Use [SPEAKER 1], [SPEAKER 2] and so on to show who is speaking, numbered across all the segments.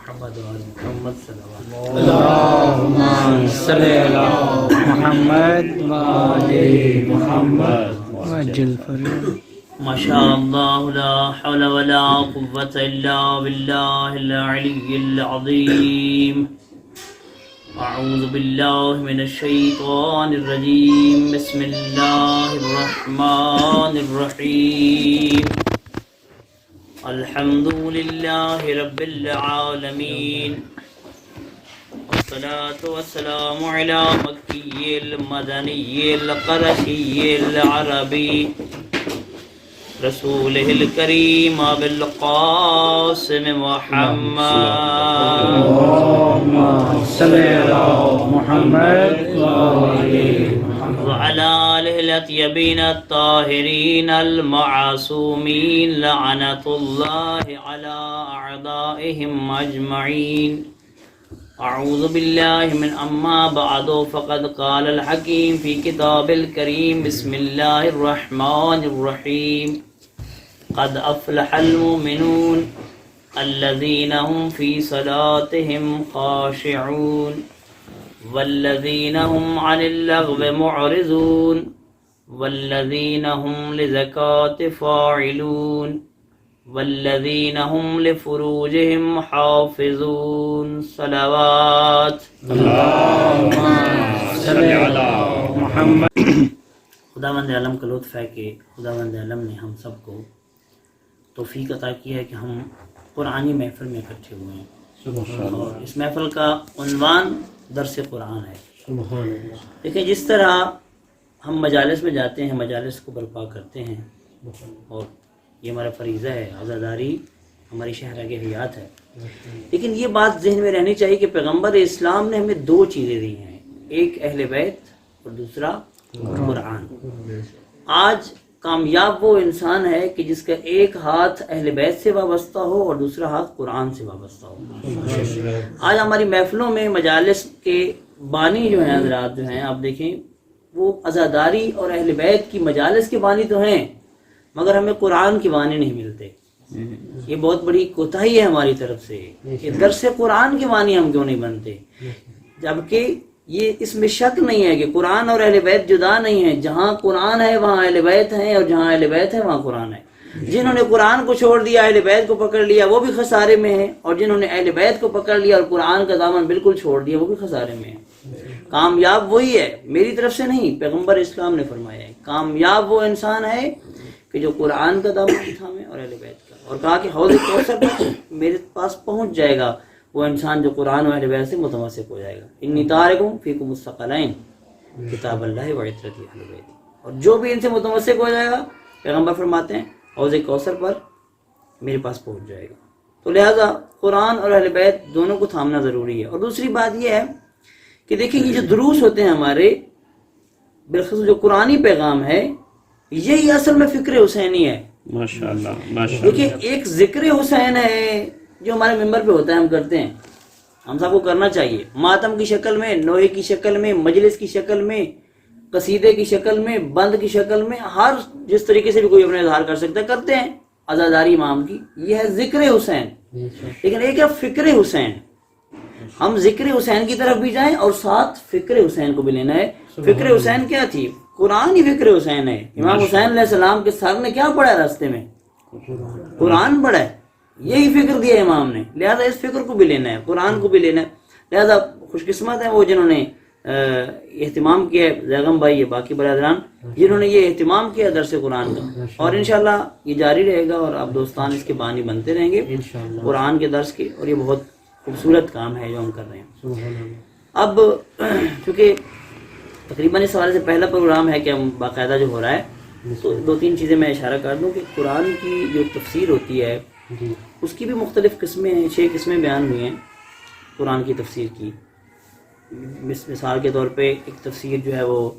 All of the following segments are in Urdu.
[SPEAKER 1] محمد وعلى محمد صلوات
[SPEAKER 2] اللهم صل على محمد وآل محمد وعجل فرجهم.
[SPEAKER 1] ما شاء الله لا حول ولا قوة إلا بالله العلي العظيم. أعوذ بالله من الشيطان الرجيم. بسم الله الرحمن الرحيم. الحمد لله رب العالمين، والصلاة والسلام على مكي المدني القرشي العربي رسوله الكريم أبي القاسم محمد.
[SPEAKER 2] اللهم صل على محمد وآل
[SPEAKER 1] وعلى آله الأطيبين الطاهرين المعصومين لعنة الله على أعدائهم أجمعين. أعوذ بالله من أما بعد فقد قال الحكيم في كتاب الكريم. بسم الله الرحمن الرحيم. قد أفلح المؤمنون الذين هم في صلاتهم خاشعون والذين هم عن اللغو معرضون والذين هم للزكاة فاعلون والذين هم لفروجهم حافظون. صلوات.
[SPEAKER 2] اللهم صل على محمد.
[SPEAKER 1] خداوند عالم کا لطف ہے کہ خداوند عالم نے ہم سب کو توفیق عطا کی ہے کہ ہم قرآنی محفل میں اکٹھے ہوئے ہیں، اور اس محفل کا عنوان درس قرآن ہے. دیکھیں، جس طرح ہم مجالس میں جاتے ہیں، مجالس کو برپا کرتے ہیں، اور یہ ہمارا فریضہ ہے، عزاداری ہماری شہرہ کی حیات ہے، لیکن یہ بات ذہن میں رہنی چاہیے کہ پیغمبر اسلام نے ہمیں دو چیزیں دی ہیں، ایک اہل بیت اور دوسرا قرآن. آج کامیاب وہ انسان ہے کہ جس کا ایک ہاتھ اہل بیت سے وابستہ ہو اور دوسرا ہاتھ قرآن سے وابستہ ہو. آج ہماری محفلوں میں مجالس کے بانی جو ہیں، حضرات جو ہیں، آپ دیکھیں وہ عزاداری اور اہل بیت کی مجالس کے بانی تو ہیں، مگر ہمیں قرآن کے بانی نہیں ملتے. یہ بہت بڑی کوتاہی ہے ہماری طرف سے کہ درس قرآن کے بانی ہم کیوں نہیں بنتے، جبکہ یہ اس میں شک نہیں ہے کہ قرآن اور اہل بیت جدا نہیں ہیں. جہاں قرآن ہے وہاں اہل بیت ہیں، اور جہاں اہل بیت ہے وہاں قرآن ہے. جنہوں نے قرآن کو چھوڑ دیا، اہل بیت کو پکڑ لیا، وہ بھی خسارے میں ہیں، اور جنہوں نے اہل بیت کو پکڑ لیا اور قرآن کا دامن بالکل چھوڑ دیا، وہ بھی خسارے میں ہیں. کامیاب وہی ہے، میری طرف سے نہیں، پیغمبر اسلام نے فرمایا ہے کامیاب وہ انسان ہے کہ جو قرآن کا دامن تھامے اور اہل بیت کا، اور کہا کہ حوض کوثر میرے پاس پہنچ جائے گا وہ انسان جو قرآن و اہل بیت سے متمسک ہو جائے گا. انی تارکم فیکم الثقلین کتاب اللہ و عترتی اہل بیت. اور جو بھی ان سے متمسک ہو جائے گا، پیغمبر فرماتے ہیں حوض کوثر پر میرے پاس پہنچ جائے گا. تو لہذا قرآن اور اہل بیت دونوں کو تھامنا ضروری ہے. اور دوسری بات یہ ہے کہ دیکھیں یہ جو دروس ہوتے ہیں ہمارے، بالخصوص جو قرآنی پیغام ہے، یہی اصل میں فکر حسینی ہے.
[SPEAKER 3] ماشاءاللہ ماشاءاللہ.
[SPEAKER 1] دیکھیں ایک ذکر حسین ہے جو ہمارے ممبر پہ ہوتا ہے، ہم کرتے ہیں، ہم سب کو کرنا چاہیے، ماتم کی شکل میں، نوحے کی شکل میں، مجلس کی شکل میں، قصیدے کی شکل میں، بند کی شکل میں، ہر جس طریقے سے بھی کوئی اپنے اظہار کر سکتا ہے کرتے ہیں. عزاداری امام کی یہ ہے ذکر حسین. لیکن ایک ہے فکر حسین. ہم ذکر حسین کی طرف بھی جائیں اور ساتھ فکر حسین کو بھی لینا ہے. فکر حسین کیا تھی؟ قرآن ہی فکر حسین ہے. امام حسین علیہ السلام کے سر نے کیا پڑھا راستے میں؟ قرآن پڑھا ہے. یہی فکر دیا امام نے، لہذا اس فکر کو بھی لینا ہے، قرآن کو بھی لینا ہے. لہذا خوش قسمت ہے وہ جنہوں نے اہتمام کیا ہے، زیغم بھائی یہ باقی برادران جنہوں نے یہ اہتمام کیا درس قرآن کا، اور انشاءاللہ یہ جاری رہے گا، اور آپ دوستان اس کے بانی بنتے رہیں گے قرآن کے درس کے. اور یہ بہت خوبصورت کام ہے جو ہم کر رہے ہیں. اب چونکہ تقریباً اس حوالے سے پہلا پروگرام ہے کہ ہم باقاعدہ جو ہو رہا ہے، تو دو تین چیزیں میں اشارہ کر دوں کہ قرآن کی جو تفسیر ہوتی ہے اس کی بھی مختلف قسمیں ہیں. 6 قسمیں بیان ہوئی ہیں قرآن کی تفسیر کی. مثال کے طور پہ ایک تفسیر جو ہے وہ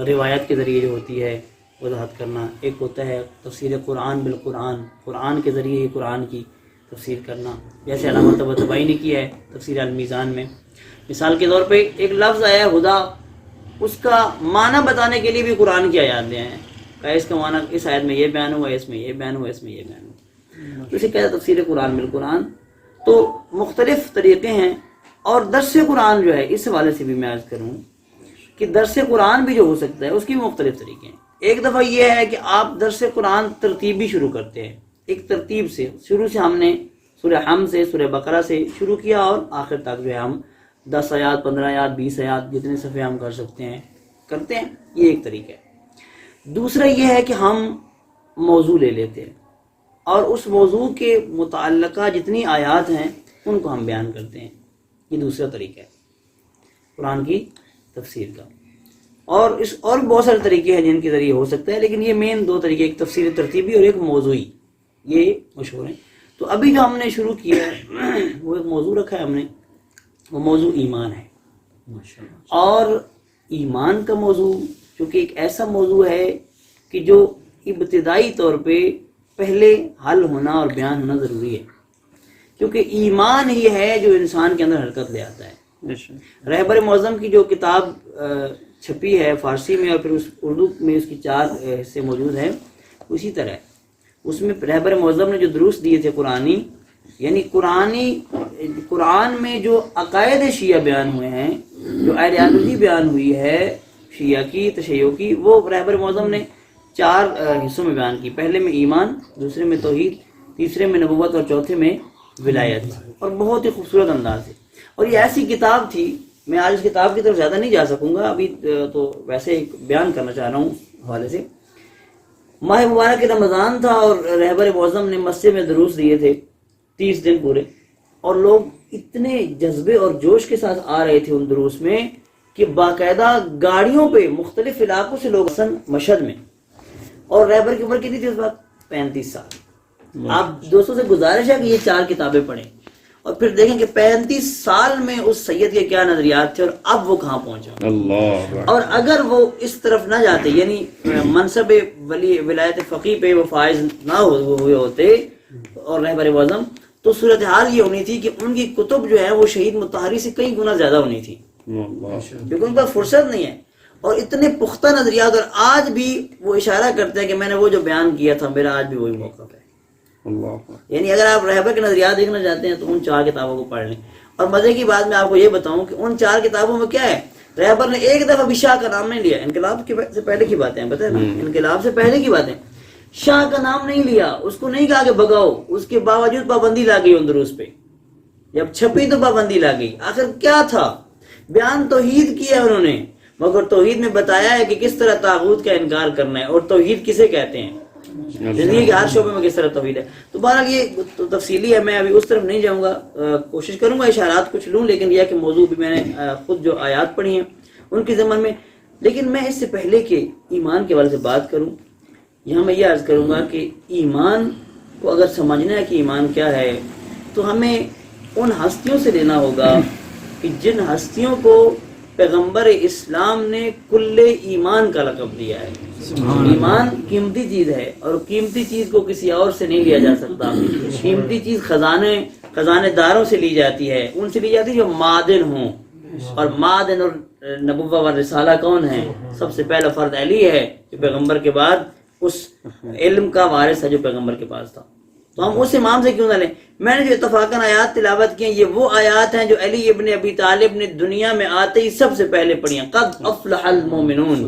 [SPEAKER 1] روایت کے ذریعے جو ہوتی ہے وضاحت کرنا، ایک ہوتا ہے تفسیر قرآن بالقرآن، قرآن کے ذریعے قرآن کی تفسیر کرنا، جیسے علامہ طباطبائی نے کیا ہے تفسیر المیزان میں. مثال کے طور پہ ایک لفظ آیا ہے ہدا، اس کا معنی بتانے کے لیے بھی قرآن کی آیات دے ہیں، اس کا معنی اس آیت میں یہ بیان ہوا، اس میں یہ بیان ہوا، اس میں یہ بیان ہوا. تو اسے کہتا ہے تفسیر قرآن بالقرآن. تو مختلف طریقے ہیں. اور درس قرآن جو ہے اس حوالے سے بھی میں عرض کروں کہ درس قرآن بھی جو ہو سکتا ہے اس کی بھی مختلف طریقے ہیں. ایک دفعہ یہ ہے کہ آپ درس قرآن ترتیبی شروع کرتے ہیں، ایک ترتیب سے. شروع سے ہم نے سورہ حم سے، سورہ بقرہ سے شروع کیا اور آخر تک جو ہے ہم 10 آیات، 15 آیات، 20 آیات، جتنے صفحے ہم کر سکتے ہیں کرتے ہیں. یہ ایک طریقہ ہے. دوسرا یہ ہے کہ ہم موضوع لے لیتے ہیں اور اس موضوع کے متعلقہ جتنی آیات ہیں ان کو ہم بیان کرتے ہیں. یہ دوسرا طریقہ ہے قرآن کی تفسیر کا. اور بہت سارے طریقے ہیں جن کے ذریعے ہو سکتا ہے، لیکن یہ مین 2 طریقے، ایک تفسیر ترتیبی اور ایک موضوعی، یہ مشہور ہیں. تو ابھی جو ہم نے شروع کیا ہے وہ ایک موضوع رکھا ہے ہم نے، وہ موضوع ایمان ہے. اور ایمان کا موضوع چونکہ ایک ایسا موضوع ہے کہ جو ابتدائی طور پہ پہلے حل ہونا اور بیان ہونا ضروری ہے، کیونکہ ایمان ہی ہے جو انسان کے اندر حرکت لے آتا ہے. رہبر معظم کی جو کتاب چھپی ہے فارسی میں اور پھر اردو میں اس کی 4 حصے موجود ہیں، اسی طرح اس میں رہبر معظم نے جو دروس دیے تھے قرآنی، یعنی قرآن میں جو عقائد شیعہ بیان ہوئے ہیں، جو آئیڈیالوجی بیان ہوئی ہے شیعہ کی، تشیع کی، وہ رہبر معظم نے 4 حصوں میں بیان کی. پہلے میں ایمان، دوسرے میں توحید، تیسرے میں نبوت اور چوتھے میں ولایت، اور بہت ہی خوبصورت انداز ہے. اور یہ ایسی کتاب تھی، میں آج اس کتاب کی طرف زیادہ نہیں جا سکوں گا ابھی، تو ویسے ایک بیان کرنا چاہ رہا ہوں حوالے سے. ماہ مبارک رمضان تھا اور رہبر معظم نے مسجد میں دروس دیے تھے 30 دن پورے، اور لوگ اتنے جذبے اور جوش کے ساتھ آ رہے تھے ان دروس میں کہ باقاعدہ گاڑیوں پہ مختلف علاقوں سے لوگ مشہد میں. اور رہبر کی عمر کتنی تھی اس وقت؟ 35 سال. آپ دوستوں سے گزارش ہے کہ یہ 4 کتابیں پڑھیں اور پھر دیکھیں کہ 35 سال میں اس سید کے کیا نظریات تھے اور اب وہ کہاں پہنچا. اللہ. اور اگر وہ اس طرف نہ جاتے، یعنی منصب ولایت فقیہ پہ وہ فائز نہ ہوئے ہوتے اور رہبر معظم، تو صورتحال یہ ہونی تھی کہ ان کی کتب جو ہے وہ شہید مطہری سے کئی گنا زیادہ ہونی تھی، کیونکہ ان پر فرصت نہیں ہے. اور اتنے پختہ نظریات، اور آج بھی وہ اشارہ کرتے ہیں کہ میں نے وہ جو بیان کیا تھا میرا آج بھی وہی موقف ہے. یعنی اگر آپ رہبر کے نظریات دیکھنا چاہتے ہیں تو ان 4 کتابوں کو پڑھ لیں. اور مزے کی بات میں آپ کو یہ بتاؤں کہ ان 4 کتابوں میں کیا ہے، رہبر نے ایک دفعہ بھی شاہ کا نام نہیں لیا. انقلاب سے پہلے کی باتیں بتائیں نا، انقلاب سے پہلے کی باتیں. شاہ کا نام نہیں لیا، اس کو نہیں کہا کہ بگاؤ. اس کے باوجود پابندی لا گئی ان دروس پہ، جب چھپی تو پابندی لا گئی. آخر کیا تھا؟ بیان توحید کیا ہے انہوں نے، مگر توحید میں بتایا ہے کہ کس طرح طاغوت کا انکار کرنا ہے اور توحید کسے کہتے ہیں، زندگی کے ہر شعبے میں کس طرح توحید ہے. تو بہرحال یہ تفصیلی ہے، میں ابھی اس طرف نہیں جاؤں گا. کوشش کروں گا اشارات کچھ لوں، لیکن یہ کہ موضوع بھی میں نے خود جو آیات پڑھی ہیں ان کے ضمن میں. لیکن میں اس سے پہلے کہ ایمان کے حوالے سے بات کروں، یہاں میں یہ عرض کروں گا کہ ایمان کو اگر سمجھنا ہے کہ ایمان کیا ہے تو ہمیں ان ہستیوں سے لینا ہوگا کہ جن ہستیوں کو پیغمبر اسلام نے کل ایمان کا لقب دیا ہے. ایمان قیمتی چیز ہے اور قیمتی چیز کو کسی اور سے نہیں لیا جا سکتا. قیمتی چیز خزانے داروں سے لی جاتی ہے، ان سے لی جاتی ہے جو معدن ہوں. اور معدن اور نبوہ و رسالہ کون ہے؟ سب سے پہلا فرد علی ہے جو پیغمبر کے بعد اس علم کا وارث ہے جو پیغمبر کے پاس تھا. تو ہم اس امام سے کیوں نہ لیں؟ میں نے جو اتفاقاً آیات تلاوت کی ہیں یہ وہ آیات ہیں جو علی ابن ابی طالب نے دنیا میں آتے ہی سب سے پہلے پڑھی ہیں. قد افلح المومنون،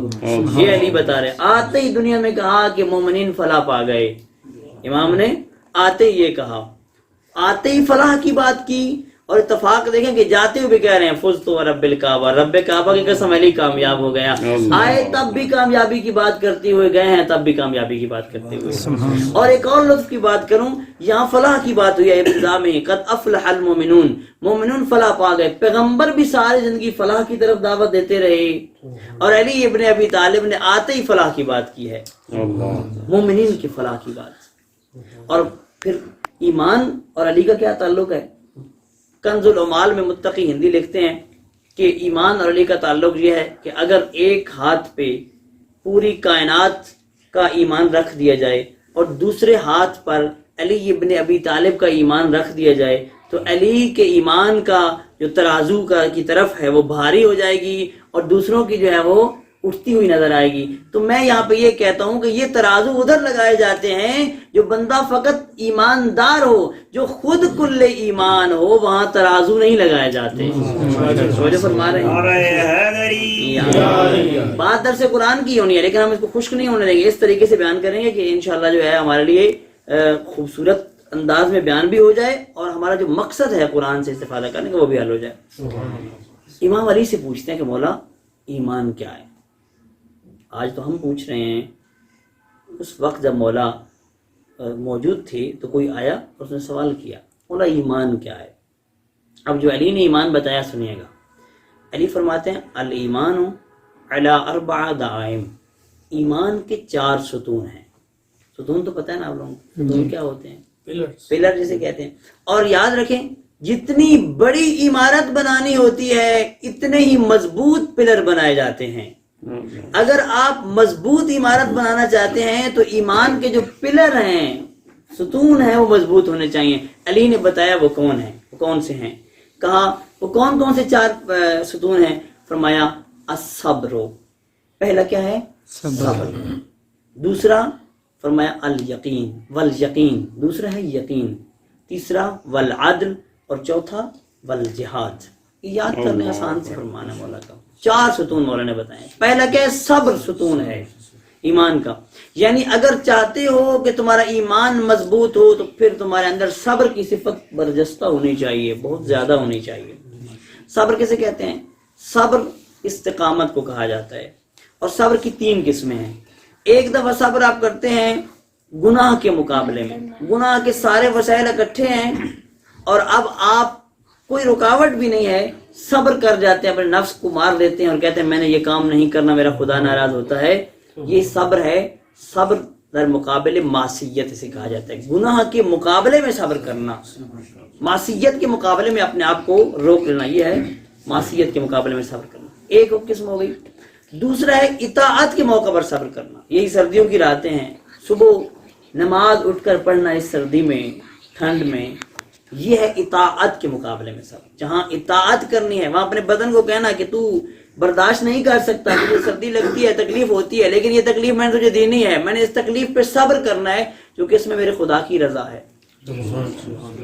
[SPEAKER 1] یہ علی بتا رہے، آتے ہی دنیا میں کہا کہ مومنین فلاح پا گئے. امام نے آتے ہی یہ کہا، آتے ہی فلاح کی بات کی. اور اتفاق دیکھیں کہ جاتے ہوئے بھی کہہ رہے ہیں فزت ورب الکعبہ، رب کعبہ کی قسم علی کامیاب ہو گیا. آئے تب بھی کامیابی کی بات کرتے ہوئے، گئے ہیں تب بھی کامیابی کی بات کرتے ہوئے. اور ایک اور لطف کی بات کروں، یہاں فلاح کی بات ہوئی ہے ابتدا میں، قد افلح المومنون، مومنون فلاح پا گئے. پیغمبر بھی ساری زندگی فلاح کی طرف دعوت دیتے رہے اور علی ابن ابی طالب نے آتے ہی فلاح کی بات کی ہے، مومنین کی فلاح کی بات. اور پھر ایمان اور علی کا کیا تعلق ہے؟ کنز العمال میں متقی ہندی لکھتے ہیں کہ ایمان اور علی کا تعلق یہ ہے کہ اگر ایک ہاتھ پہ پوری کائنات کا ایمان رکھ دیا جائے اور دوسرے ہاتھ پر علی ابن ابی طالب کا ایمان رکھ دیا جائے تو علی کے ایمان کا جو ترازو کا کی طرف ہے وہ بھاری ہو جائے گی اور دوسروں کی جو ہے وہ اٹھتی ہوئی نظر آئے گی. تو میں یہاں پہ یہ کہتا ہوں کہ یہ ترازو ادھر لگائے جاتے ہیں جو بندہ فقط ایماندار ہو, جو خود کل ایمان ہو, وہاں ترازو نہیں لگائے جاتے. توجہ فرما رہے ہیں. بات درس قرآن کی ہونی ہے لیکن ہم اس کو خشک نہیں ہونے دیں گے. اس طریقے سے بیان کریں گے کہ انشاءاللہ جو ہے ہمارے لیے خوبصورت انداز میں بیان بھی ہو جائے اور ہمارا جو مقصد ہے قرآن سے استفادہ کرنے کا وہ بھی حل ہو جائے. امام علی سے پوچھتے ہیں کہ مولا ایمان کیا ہے. آج تو ہم پوچھ رہے ہیں, اس وقت جب مولا موجود تھے تو کوئی آیا اور اس نے سوال کیا مولا ایمان کیا ہے. اب جو علی نے ایمان بتایا سنیے گا. علی فرماتے ہیں الایمان علی 4 دعائم, ایمان کے 4 ستون ہیں. ستون تو پتہ ہے نا آپ لوگوں کو, ستون کیا ہوتے ہیں؟ پلر جسے کہتے ہیں. اور یاد رکھیں جتنی بڑی عمارت بنانی ہوتی ہے اتنے ہی مضبوط پلر بنائے جاتے ہیں. اگر آپ مضبوط عمارت بنانا چاہتے ہیں تو ایمان کے جو پلر ہیں, ستون ہیں, وہ مضبوط ہونے چاہیے. علی نے بتایا وہ کون ہیں, وہ کون سے ہیں. کہا وہ کون کون سے 4 ستون ہیں. فرمایا الصبر, پہلا کیا ہے؟ صبر. دوسرا فرمایا الیقین والیقین, دوسرا ہے یقین. تیسرا والعدل, اور چوتھا والجہاد. یاد کرنے آسان سے فرمانا مولا کا. 4 ستون مولا نے بتائے. پہلا کیا ہے؟ صبر ستون ہے ایمان کا. یعنی اگر چاہتے ہو کہ تمہارا ایمان مضبوط ہو تو پھر تمہارے اندر صبر کی صفت برجستہ ہونی چاہیے, بہت زیادہ ہونی چاہیے. صبر کیسے کہتے ہیں؟ صبر استقامت کو کہا جاتا ہے. اور صبر کی 3 قسمیں ہیں. ایک دفعہ صبر آپ کرتے ہیں گناہ کے مقابلے میں, گناہ کے سارے وسائل اکٹھے ہیں اور اب آپ کوئی رکاوٹ بھی نہیں ہے, صبر کر جاتے ہیں, اپنے نفس کو مار دیتے ہیں اور کہتے ہیں میں نے یہ کام نہیں کرنا, میرا خدا ناراض ہوتا ہے. یہ صبر ہے. صبر در مقابل معصیت اسے کہا جاتا ہے. گناہ کے مقابلے میں صبر کرنا, معصیت کے مقابلے میں اپنے آپ کو روک لینا, یہ ہے معصیت کے مقابلے میں صبر کرنا. ایک قسم ہو گئی. دوسرا ہے اطاعت کے موقع پر صبر کرنا. یہی سردیوں کی راتیں ہیں, صبح نماز اٹھ کر پڑھنا اس سردی میں, ٹھنڈ میں, یہ ہے اطاعت کے مقابلے میں صبر. جہاں اطاعت کرنی ہے وہاں اپنے بدن کو کہنا کہ تو برداشت نہیں کر سکتا, مجھے سردی لگتی ہے, تکلیف ہوتی ہے, لیکن یہ تکلیف میں نے تجھے دینی ہے, میں نے اس تکلیف پہ صبر کرنا ہے کیونکہ اس میں میرے خدا کی رضا ہے.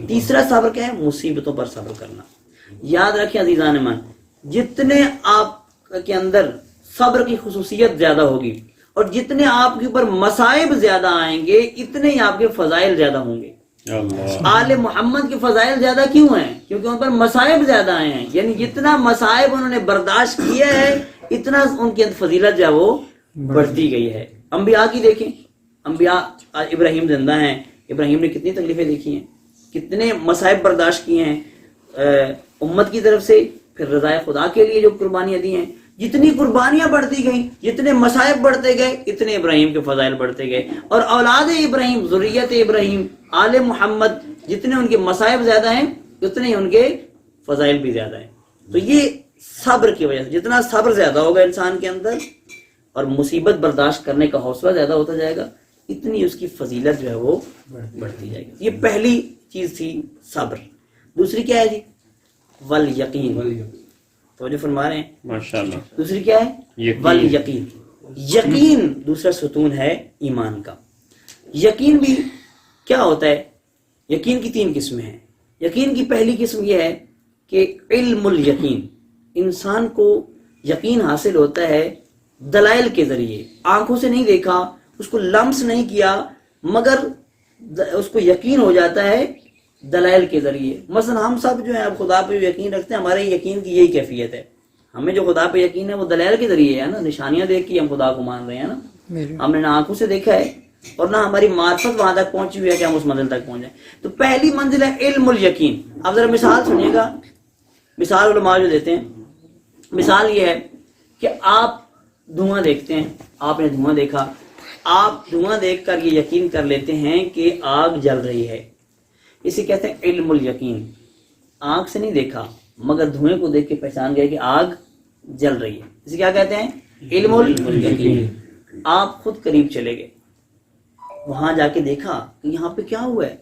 [SPEAKER 1] تیسرا صبر کیا ہے؟ مصیبتوں پر صبر کرنا. یاد رکھیں عزیزان من, جتنے آپ کے اندر صبر کی خصوصیت زیادہ ہوگی اور جتنے آپ کے اوپر مصائب زیادہ آئیں گے اتنے ہی آپ کے فضائل زیادہ ہوں گے. آل محمد کے فضائل زیادہ کیوں ہیں؟ کیونکہ ان پر مصائب زیادہ آئے ہیں. یعنی جتنا مصائب انہوں نے برداشت کیا ہے اتنا ان کی فضیلت جو ہے وہ بڑھتی گئی ہے. انبیاء کی دیکھیں, انبیاء, ابراہیم زندہ ہیں, ابراہیم نے کتنی تکلیفیں دیکھی ہیں, کتنے مصائب برداشت کیے ہیں امت کی طرف سے, پھر رضائے خدا کے لیے جو قربانیاں دی ہیں. جتنی قربانیاں بڑھتی گئیں, جتنے مصائب بڑھتے گئے, اتنے ابراہیم کے فضائل بڑھتے گئے. اور اولاد ابراہیم, ذریت ابراہیم, آل محمد, جتنے ان کے مصائب زیادہ ہیں اتنے ہی ان کے فضائل بھی زیادہ ہیں. تو یہ صبر کی وجہ سے, جتنا صبر زیادہ ہوگا انسان کے اندر اور مصیبت برداشت کرنے کا حوصلہ زیادہ ہوتا جائے گا, اتنی اس کی فضیلت جو ہے وہ بڑھتی جائے گی. یہ پہلی چیز تھی صبر. دوسری کیا ہے جی؟ والیقین. توجہ فرما رہے ہیں ماشاءاللہ. دوسری کیا ہے؟ والیقین. یقین دوسرا ستون ہے ایمان کا. یقین بھی کیا ہوتا ہے؟ یقین کی 3 قسمیں ہیں. یقین کی پہلی قسم یہ ہے کہ علم الیقین, انسان کو یقین حاصل ہوتا ہے دلائل کے ذریعے. آنکھوں سے نہیں دیکھا, اس کو لمس نہیں کیا, مگر اس کو یقین ہو جاتا ہے دلائل کے ذریعے. مثلا ہم سب جو ہیں اب خدا پہ یقین رکھتے ہیں, ہمارے یقین کی یہی کیفیت ہے. ہمیں جو خدا پہ یقین ہے وہ دلائل کے ذریعے ہے نا, نشانیاں دیکھ کے ہم خدا کو مان رہے ہیں نا. ہم نے نہ آنکھوں سے دیکھا ہے اور نہ ہماری معرفت وہاں تک پہنچی ہوئی ہے کہ ہم اس منزل تک پہنچ جائیں. تو پہلی منزل ہے علم الیقین. اب ذرا مثال سنیے گا, مثال علماء جو دیتے ہیں, مثال یہ ہے کہ آپ دھواں دیکھتے ہیں, آپ نے دھواں دیکھا, آپ دھواں دیکھ کر یہ یقین کر لیتے ہیں کہ آگ جل رہی ہے. اسے کہتے ہیں علم الیقین. آنکھ سے نہیں دیکھا مگر دھوئیں کو دیکھ کے پہچان گئے کہ آگ جل رہی ہے. اسے کیا کہتے ہیں؟ علم الیقین. آپ خود قریب چلے گئے, وہاں جا کے دیکھا کہ یہاں پہ کیا ہوا ہے,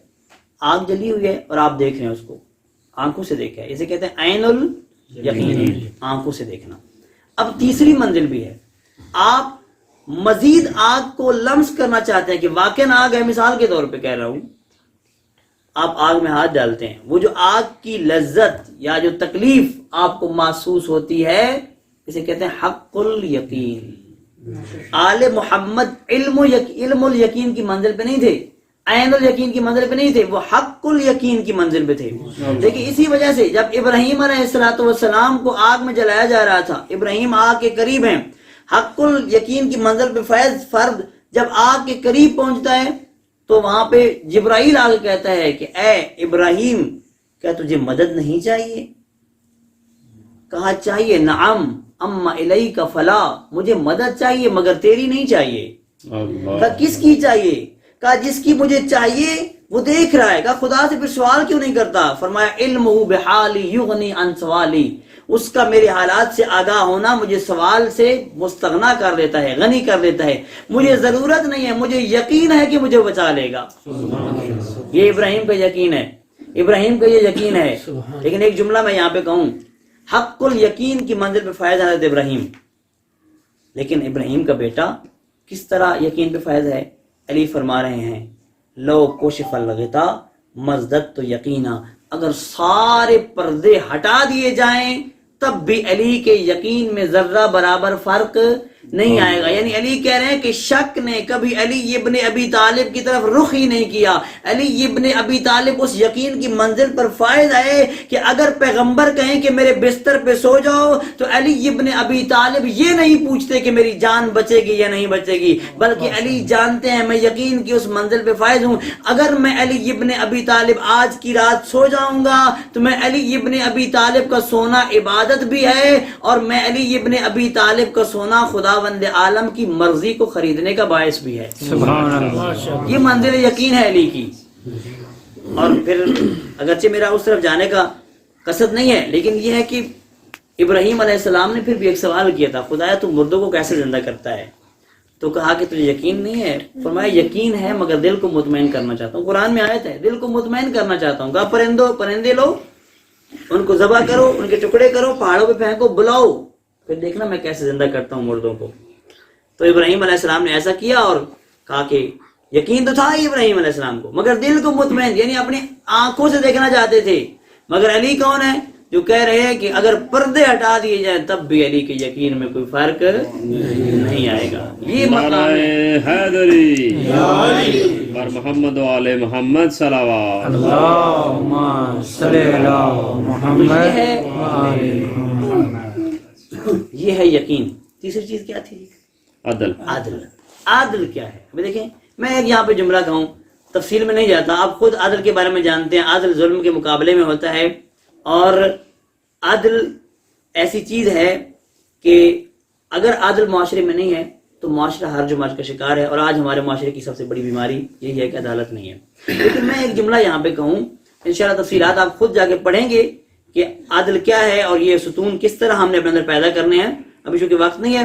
[SPEAKER 1] آگ جلی ہوئی ہے اور آپ دیکھ رہے ہیں اس کو, آنکھوں سے دیکھا ہے. اسے کہتے ہیں عین الیقین, آنکھوں سے دیکھنا. اب تیسری منزل بھی ہے. آپ مزید آگ کو لمس کرنا چاہتے ہیں کہ واقعاً آگ ہے، مثال کے طور پہ کہہ رہا ہوں، آپ آگ میں ہاتھ ڈالتے ہیں، وہ جو آگ کی لذت یا جو تکلیف آپ کو محسوس ہوتی ہے اسے کہتے ہیں حق الیقین۔ آل محمد علم الیقین کی منزل پہ نہیں تھے، عین الیقین کی منزل پہ نہیں تھے، وہ حق الیقین کی منزل پہ تھے۔ لیکن اسی وجہ سے جب ابراہیم علیہ السلام کو آگ میں جلایا جا رہا تھا، ابراہیم آگ کے قریب ہیں، حق الیقین کی منزل پہ فیض فرد جب آگ کے قریب پہنچتا ہے تو وہاں پہ جبرائیل آگے کہتا ہے کہ اے ابراہیم کیا تجھے مدد نہیں چاہیے؟ کہا چاہیے، نعم اما الیک فلا، مجھے مدد چاہیے مگر تیری نہیں چاہیے۔ کہا کس کی چاہیے؟ کہا جس کی مجھے چاہیے وہ دیکھ رہا ہے۔ کہا خدا سے پھر سوال کیوں نہیں کرتا؟ فرمایا علمہ بحالی یغنی عن سوالی، اس کا میرے حالات سے آگاہ ہونا مجھے سوال سے مستغنا کر دیتا ہے، غنی کر دیتا ہے۔ مجھے ضرورت نہیں ہے، مجھے یقین ہے کہ مجھے بچا لے گا۔ یہ ابراہیم کا یقین ہے، ابراہیم کا یہ یقین ہے۔ لیکن ایک جملہ میں یہاں پہ کہوں، حق الیقین کی منزل پہ فائز حضرت ابراہیم، لیکن ابراہیم کا بیٹا کس طرح یقین پہ فائز ہے؟ علی فرما رہے ہیں لو کشف الغطا مزددت یقینا، اگر سارے پردے ہٹا دیے جائیں تب بھی علی کے یقین میں ذرہ برابر فرق نہیں آئے گا۔ یعنی علی کہہ رہے ہیں کہ شک نے کبھی علی ابن ابی طالب کی طرف رخ ہی نہیں کیا۔ علی ابن ابی طالب اس یقین کی منزل پر فائز آئے کہ اگر پیغمبر کہیں کہ میرے بستر پہ سو جاؤ تو علی ابن ابی طالب یہ نہیں پوچھتے کہ میری جان بچے گی یا نہیں بچے گی، بلکہ علی جانتے ہیں میں یقین کی اس منزل پہ فائز ہوں۔ اگر میں علی ابن ابی طالب آج کی رات سو جاؤں گا تو میں علی ابن ابی طالب کا سونا عبادت بھی ہے، اور میں علی ابن ابی طالب کا سونا خداوند عالم کی مرضی کو خریدنے کا باعث بھی ہے۔
[SPEAKER 2] سبحان اللہ،
[SPEAKER 1] یہ منزل یقین ہے علی کی۔ اور پھر اگرچہ میرا اس طرف جانے کا قصد نہیں ہے، لیکن یہ ہے کہ ابراہیم علیہ السلام نے پھر بھی ایک سوال کیا تھا، خدایا تو مردوں کو کیسے زندہ کرتا ہے؟ تو کہا کہ تجھے یقین نہیں ہے؟ فرمایا یقین ہے مگر دل کو مطمئن کرنا چاہتا ہوں۔ قرآن میں آیت ہے دل کو مطمئن کرنا چاہتا ہوں۔ کہا پرندے لو، ان کو ذبح کرو، ان کے ٹکڑے کرو، پہاڑوں پہ پھینکو، بلاؤ، پھر دیکھنا میں کیسے زندہ کرتا ہوں مردوں کو۔ تو ابراہیم علیہ السلام نے ایسا کیا اور کہا کہ یقین تو تھا ہی ابراہیم علیہ السلام کو، مگر دل کو مطمئن، یعنی اپنی آنکھوں سے دیکھنا چاہتے تھے۔ مگر علی کون ہے جو کہہ رہے ہیں کہ اگر پردے ہٹا دیے جائیں تب بھی علی کے یقین میں کوئی فرق نہیں آئے گا۔ یہ مقام
[SPEAKER 3] حیدری پر محمد و آل محمد صلوات
[SPEAKER 2] اللہم صلی علی محمد
[SPEAKER 1] یہ ہے یقین۔ تیسری چیز کیا تھی؟
[SPEAKER 3] عدل۔
[SPEAKER 1] عادل کیا ہے؟ ابھی دیکھیں میں ایک یہاں پہ جملہ کہوں، تفصیل میں نہیں جاتا، آپ خود عادل کے بارے میں جانتے ہیں۔ عادل ظلم کے مقابلے میں ہوتا ہے، اور عادل ایسی چیز ہے کہ اگر عادل معاشرے میں نہیں ہے تو معاشرہ حرج و مرج کا شکار ہے، اور آج ہمارے معاشرے کی سب سے بڑی بیماری یہی ہے کہ عدالت نہیں ہے۔ لیکن میں ایک جملہ یہاں پہ کہوں، انشاءاللہ تفصیلات آپ خود جا کے پڑھیں گے کہ عادل کیا ہے اور یہ ستون کس طرح ہم نے اپنے اندر پیدا کرنے ہیں۔ ابھی چونکہ وقت نہیں ہے،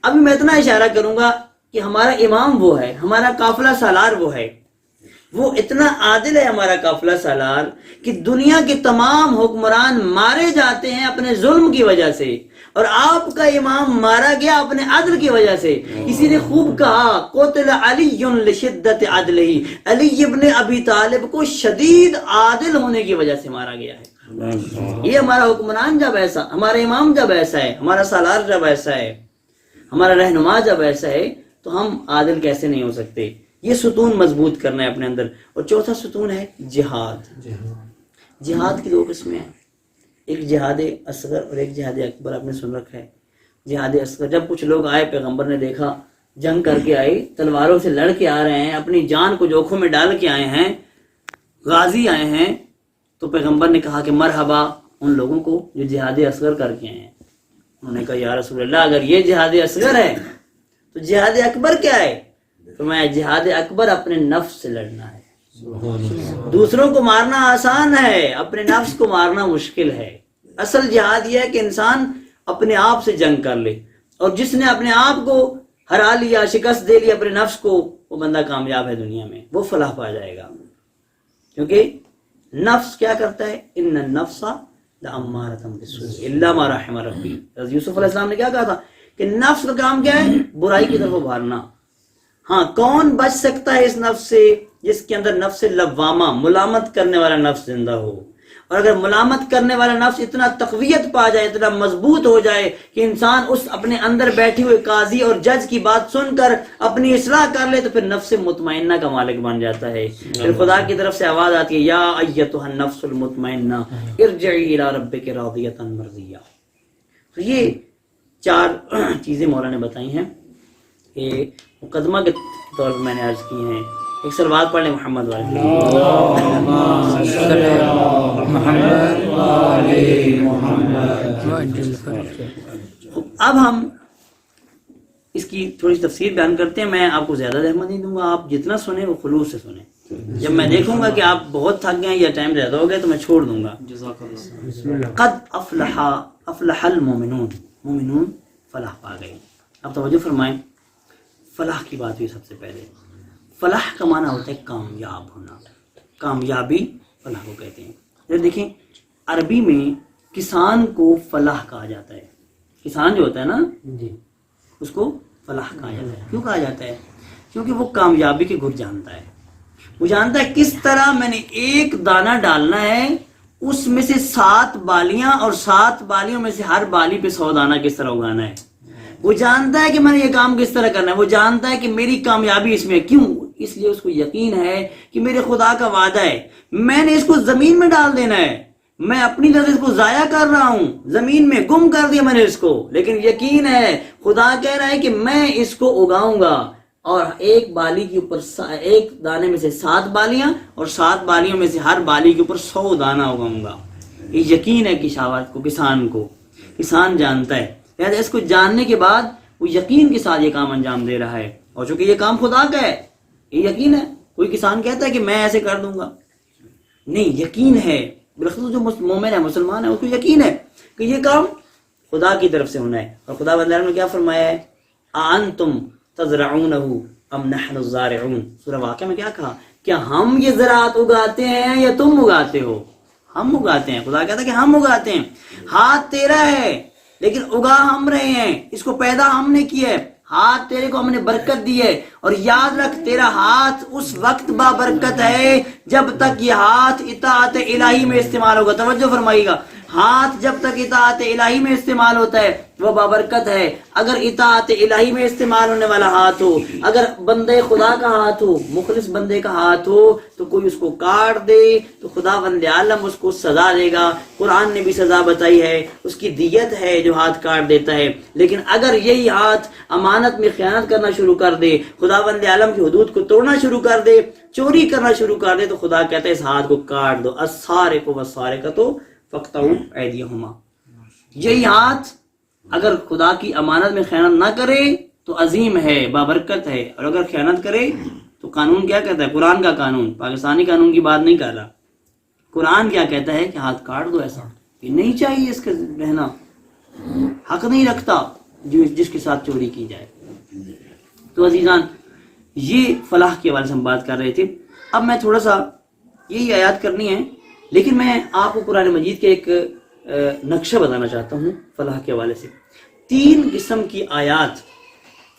[SPEAKER 1] ابھی میں اتنا اشارہ کروں گا کہ ہمارا امام وہ ہے، ہمارا قافلہ سالار وہ ہے، وہ اتنا عادل ہے ہمارا قافلہ سالار کہ دنیا کے تمام حکمران مارے جاتے ہیں اپنے ظلم کی وجہ سے، اور آپ کا امام مارا گیا اپنے عدل کی وجہ سے۔ کسی نے خوب کہا قتل علی لشدت عدلہ، علی ابن ابی طالب کو شدید عادل ہونے کی وجہ سے مارا گیا ہے۔ یہ ہمارا حکمران جب ایسا، ہمارا امام جب ایسا ہے، ہمارا سالار جب ایسا ہے، ہمارا رہنما جب ایسا ہے تو ہم عادل کیسے نہیں ہو سکتے؟ یہ ستون مضبوط کرنا ہے اپنے اندر۔ اور چوتھا ستون ہے جہاد۔ جہاد کی دو قسمیں ہیں، ایک جہاد اصغر اور ایک جہاد اکبر۔ آپ نے سن رکھا ہے جہاد اصغر، جب کچھ لوگ آئے، پیغمبر نے دیکھا جنگ کر کے آئے، تلواروں سے لڑ کے آ رہے ہیں، اپنی جان کو جوکھوں میں ڈال کے آئے ہیں، غازی آئے ہیں، تو پیغمبر نے کہا کہ مرحبا ان لوگوں کو جو جہاد اصغر کر کے آئے ہیں۔ انہوں نے کہا یا رسول اللہ اگر یہ جہاد اصغر ہے تو جہاد اکبر کیا ہے؟ فرمایا جہاد اکبر اپنے نفس سے لڑنا ہے۔ دوسروں کو مارنا آسان ہے، اپنے نفس کو مارنا مشکل ہے۔ اصل جہاد یہ ہے کہ انسان اپنے آپ سے جنگ کر لے، اور جس نے اپنے آپ کو ہرا لیا، شکست دے لی اپنے نفس کو، وہ بندہ کامیاب ہے دنیا میں، وہ فلاح پا جائے گا۔ کیونکہ نفس کیا کرتا ہے؟ ان النفس لامارۃ بالسوء الا ما رحم ربی۔ یوسف علیہ السلام نے کیا کہا تھا کہ نفس کا کام کیا ہے؟ برائی کی طرف ابھارنا. ہاں کون بچ سکتا ہے اس نفس سے؟ جس کے اندر نفس لوامہ ملامت کرنے والا نفس زندہ ہو. اور اگر ملامت کرنے والا نفس اتنا تقویت پا جائے، اتنا مضبوط ہو جائے کہ انسان اس اپنے اندر بیٹھے ہوئے قاضی اور جج کی بات سن کر اپنی اصلاح کر لے، تو پھر نفس مطمئنہ کا مالک بن جاتا ہے. پھر خدا کی طرف سے آواز آتی ہے یا ایتھا النفس المطمئنہ ارجعی الی ربک راضیۃ مرضیہ. تو یہ 4 چیزیں مولا نے بتائی ہیں کہ مقدمہ کے طور پر میں نے عرض کی ہیں. ایک سلوات پڑھ لیں محمد والے. اب ہم اس کی تھوڑی سی تفسیر بیان کرتے ہیں. میں آپ کو زیادہ زحمت نہیں دوں گا، آپ جتنا سنیں وہ خلوص سے سنیں. جب میں دیکھوں گا کہ آپ بہت تھک گئے یا ٹائم زیادہ ہو گیا تو میں چھوڑ دوں گا. قد افلح المومنون، مومنون فلاح پا گئے. اب توجہ فرمائیں، فلاح کی بات ہوئی سب سے پہلے. فلاح کا معنی ہوتا ہے کامیاب ہونا، کامیابی فلاح کو کہتے ہیں. یہ دیکھیں عربی میں کسان کو فلاح کہا جاتا ہے. کسان جو ہوتا ہے نا اس کو فلاح کہا جاتا ہے. کیوں کہا جاتا ہے؟ کیونکہ وہ کامیابی کے گر جانتا ہے. وہ جانتا ہے کس طرح میں نے ایک دانہ ڈالنا ہے، اس میں سے 7 بالیاں، اور 7 بالیوں میں سے ہر بالی پہ 100 دانہ کس طرح اگانا ہے. وہ جانتا ہے کہ میں نے یہ کام کس طرح کرنا ہے. وہ جانتا ہے کہ میری کامیابی اس میں. کیوں؟ اس لیے اس کو یقین ہے کہ میرے خدا کا وعدہ ہے، میں نے اس کو زمین میں ڈال دینا ہے. میں اپنی طرف سے اس کو ضائع کر رہا ہوں، زمین میں گم کر دیا میں نے اس کو، لیکن یقین ہے خدا کہہ رہا ہے کہ میں اس کو اگاؤں گا. اور ایک بالی کے اوپر ایک دانے میں سے 7 بالیاں، اور 7 بالیوں میں سے ہر بالی کے اوپر 100 دانہ اگاؤں گا. یہ یقین ہے کشاورز کو، کسان کو. کسان جانتا ہے. لہٰذا اس کو جاننے کے بعد وہ یقین کے ساتھ یہ کام انجام دے رہا ہے. اور چونکہ یہ کام خدا کا ہے، یہ یقین ہے. کوئی کسان کہتا ہے کہ میں ایسے کر دوں گا، نہیں، یقین ہے. بالخصوص جو مومن ہے، مسلمان ہے، اس کو یقین ہے کہ یہ کام خدا کی طرف سے ہونا ہے. اور خدا بندہ نے کیا فرمایا ہے؟ انتم تزرعونہ ام نحن الزارعون. سورہ واقعہ میں کیا کہا؟ کیا ہم یہ زراعت اگاتے ہیں یا تم اگاتے ہو؟ ہم اگاتے ہیں. خدا کہتا ہے کہ ہم اگاتے ہیں. ہاتھ تیرا ہے لیکن اگا ہم رہے ہیں، اس کو پیدا ہم نے کیا ہے. ہاتھ تیرے کو ہم نے برکت دی ہے. اور یاد رکھ تیرا ہاتھ اس وقت بابرکت ہے جب تک یہ ہاتھ اطاعت الہی میں استعمال ہوگا. توجہ فرمائیے گا، ہاتھ جب تک اطاعت الہی میں استعمال ہوتا ہے وہ بابرکت ہے. اگر اطاعت الہی میں استعمال ہونے والا ہاتھ ہو، اگر بندے خدا کا ہاتھ ہو، مخلص بندے کا ہاتھ ہو، تو کوئی اس کو کاٹ دے تو خدا بند عالم اس کو سزا دے گا. قرآن نے بھی سزا بتائی ہے، اس کی دیت ہے جو ہاتھ کاٹ دیتا ہے. لیکن اگر یہی ہاتھ امانت میں خیانت کرنا شروع کر دے، خدا بند عالم کی حدود کو توڑنا شروع کر دے، چوری کرنا شروع کر دے، تو خدا کہتا ہے اس ہاتھ کو کاٹ دو. السارق والسارقۃ فاقطعوا ایدیہما. یہی ہاتھ اگر خدا کی امانت میں خیانت نہ کرے تو عظیم ہے، بابرکت ہے. اور اگر خیانت کرے تو قانون کیا کہتا ہے؟ قرآن کا قانون، پاکستانی قانون کی بات نہیں کر رہا. قرآن کیا کہتا ہے کہ ہاتھ کاٹ دو. ایسا یہ نہیں چاہیے اس کا رہنا. حق نہیں رکھتا جس کے ساتھ چوری کی جائے. تو عزیزان، یہ فلاح کے حوالے سے ہم بات کر رہے تھے. اب میں تھوڑا سا یہی آیات کرنی ہے، لیکن میں آپ کو قرآن مجید کے ایک نقشہ بتانا چاہتا ہوں فلاح کے حوالے سے. 3 قسم کی آیات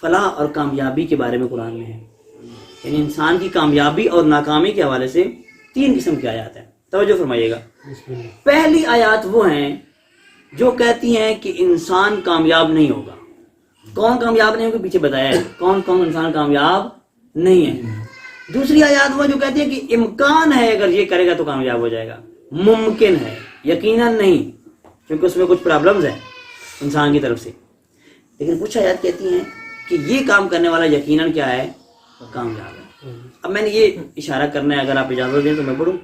[SPEAKER 1] فلاح اور کامیابی کے بارے میں قرآن میں ہے. یعنی انسان کی کامیابی اور ناکامی کے حوالے سے 3 قسم کی آیات ہیں. توجہ فرمائیے گا. پہلی آیات وہ ہیں جو کہتی ہیں کہ انسان کامیاب نہیں ہوگا. کون کامیاب نہیں ہوگا؟ پیچھے بتایا ہے کون کون انسان کامیاب نہیں ہے. دوسری آیات وہ جو کہتی ہے کہ امکان ہے اگر یہ کرے گا تو کامیاب ہو جائے گا، ممکن ہے، یقیناً نہیں، کیونکہ اس میں کچھ پرابلمز ہیں انسان کی طرف سے. لیکن کچھ آیات کہتی ہیں کہ یہ کام کرنے والا یقیناً کیا ہے؟ کامیاب ہے. اب میں نے یہ اشارہ کرنا ہے، اگر آپ اجازت دیں تو میں پڑھوں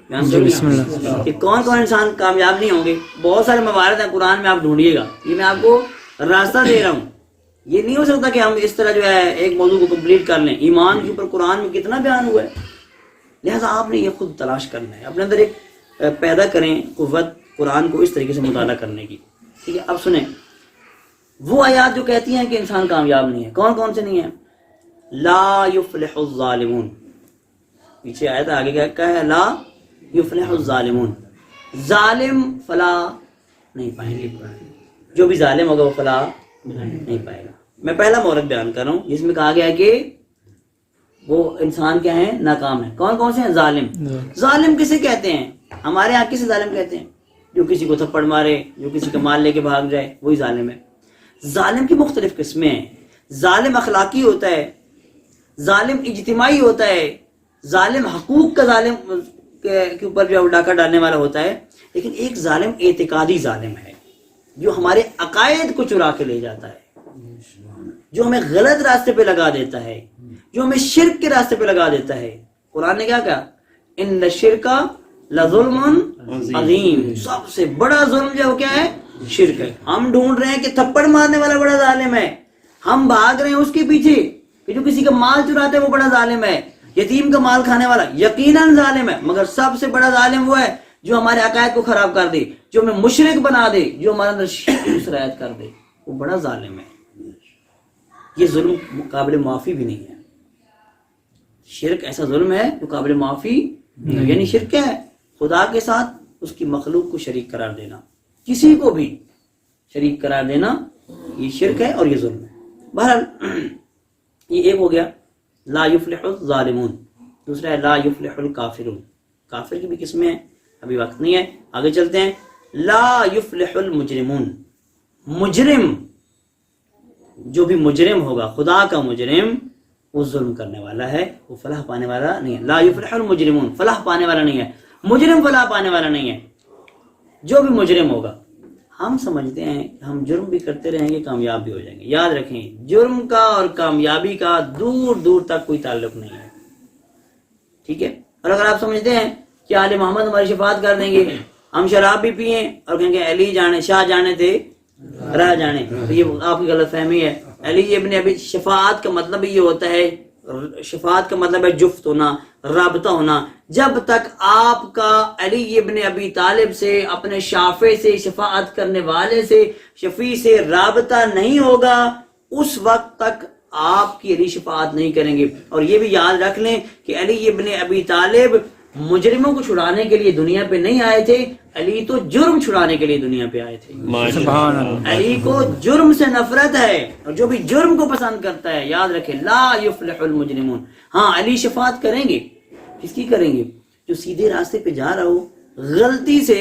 [SPEAKER 1] کہ کون کون انسان کامیاب نہیں ہوں گے. بہت سارے موارد ہیں قرآن میں، آپ ڈھونڈیے گا. یہ میں آپ کو راستہ دے رہا ہوں. یہ نہیں ہو سکتا کہ ہم اس طرح جو ہے ایک موضوع کو کمپلیٹ کر لیں. ایمان کے اوپر قرآن میں کتنا بیان ہوا ہے، لہٰذا آپ نے یہ خود تلاش کرنا ہے. اپنے اندر ایک پیدا کریں قوت قرآن کو اس طریقے سے مطالعہ کرنے کی. ٹھیک ہے، اب سنیں وہ آیات جو کہتی ہیں کہ انسان کامیاب نہیں ہے. کون کون سے نہیں ہیں؟ لا یفلح الظالمون. پیچھے آیت آگے کیا ہے؟ لا یفلح الظالمون. ظالم فلاح نہیں پائیں گے. جو بھی ظالم ہوگا وہ فلاح نہیں پائے گا. میں پہلا مورد بیان کر رہا ہوں جس میں کہا گیا کہ وہ انسان کیا ہیں؟ ناکام ہیں. کون کون سے ہیں؟ ظالم. ظالم کسے کہتے ہیں؟ ہمارے یہاں کسے ظالم کہتے ہیں؟ جو کسی کو تھپڑ مارے، جو کسی کا مال لے کے بھاگ جائے، وہی ظالم ہے. ظالم کی مختلف قسمیں ہیں. ظالم اخلاقی ہوتا ہے، ظالم اجتماعی ہوتا ہے، ظالم حقوق کا ظالم کے اوپر جو ڈاکہ ڈالنے والا ہوتا ہے. لیکن ایک ظالم اعتقادی ظالم ہے جو ہمارے عقائد کو چرا کے لے جاتا ہے، جو ہمیں غلط راستے پہ لگا دیتا ہے، جو ہمیں شرک کے راستے پہ لگا دیتا ہے. قرآن نے کیا کہا؟ ان الشرک لظلم عظیم. سب سے بڑا ظلم جو کیا ہے؟ شرک ہے. ہم ڈھونڈ رہے ہیں کہ تھپڑ مارنے والا بڑا ظالم ہے، ہم بھاگ رہے ہیں اس کے پیچھے کہ جو کسی کا مال چراتا ہے وہ بڑا ظالم ہے، یتیم کا مال کھانے والا یقیناً ظالم ہے. مگر سب سے بڑا ظالم وہ ہے جو ہمارے عقائد کو خراب کر دے، جو ہمیں مشرک بنا دے، جو ہمارے اندر شرک کی سرایت کر دے، وہ بڑا ظالم ہے. یہ ظلم قابل معافی بھی نہیں ہے. شرک ایسا ظلم ہے جو قابل معافی نہیں. یعنی شرک کیا ہے؟ خدا کے ساتھ اس کی مخلوق کو شریک قرار دینا، کسی کو بھی شریک قرار دینا، یہ شرک ہے اور یہ ظلم ہے. بہرحال یہ ایک ہو گیا لا یفلح الظالمون. دوسرا ہے لا یفلح الکافرون. کافر کی بھی قسمیں ہیں، ابھی وقت نہیں ہے، آگے چلتے ہیں. لا یفلح المجرمون. مجرم، جو بھی مجرم ہوگا، خدا کا مجرم، وہ ظلم کرنے والا ہے، وہ فلاح پانے والا نہیں ہے. لا یفلح المجرمون، فلاح پانے والا نہیں ہے، مجرم فلاح پانے والا نہیں ہے. جو بھی مجرم ہوگا، ہم سمجھتے ہیں ہم جرم بھی کرتے رہیں گے، کامیاب بھی ہو جائیں گے. یاد رکھیں جرم کا اور کامیابی کا دور دور تک کوئی تعلق نہیں ہے. ٹھیک ہے؟ اور اگر آپ سمجھتے ہیں کہ آل محمد ہماری شفاعت کر دیں گے، ہم شراب بھی پئیں اور کہیں گے علی جانے شاہ جانے تھے راہ جانے، تو یہ آپ کی غلط فہمی ہے. علی ابن ابی، شفاعت کا مطلب یہ ہوتا ہے، شفاعت کا مطلب ہے جفت ہونا، رابطہ ہونا. جب تک آپ کا علی ابن ابی طالب سے، اپنے شافع سے، شفاعت کرنے والے سے، شفیع سے رابطہ نہیں ہوگا، اس وقت تک آپ کی علی شفاعت نہیں کریں گے. اور یہ بھی یاد رکھ لیں کہ علی ابن ابی طالب مجرموں کو چھڑانے کے لیے دنیا پہ نہیں آئے تھے، علی تو جرم چھڑانے کے لیے دنیا پہ آئے تھے.
[SPEAKER 2] سبحان اللہ.
[SPEAKER 1] علی کو جرم سے نفرت ہے، اور جو بھی جرم کو پسند کرتا ہے، یاد رکھے لا یفلح المجرمون. ہاں علی شفاعت کریں گے. کس کی کریں گے؟ جو سیدھے راستے پہ جا رہا ہو، غلطی سے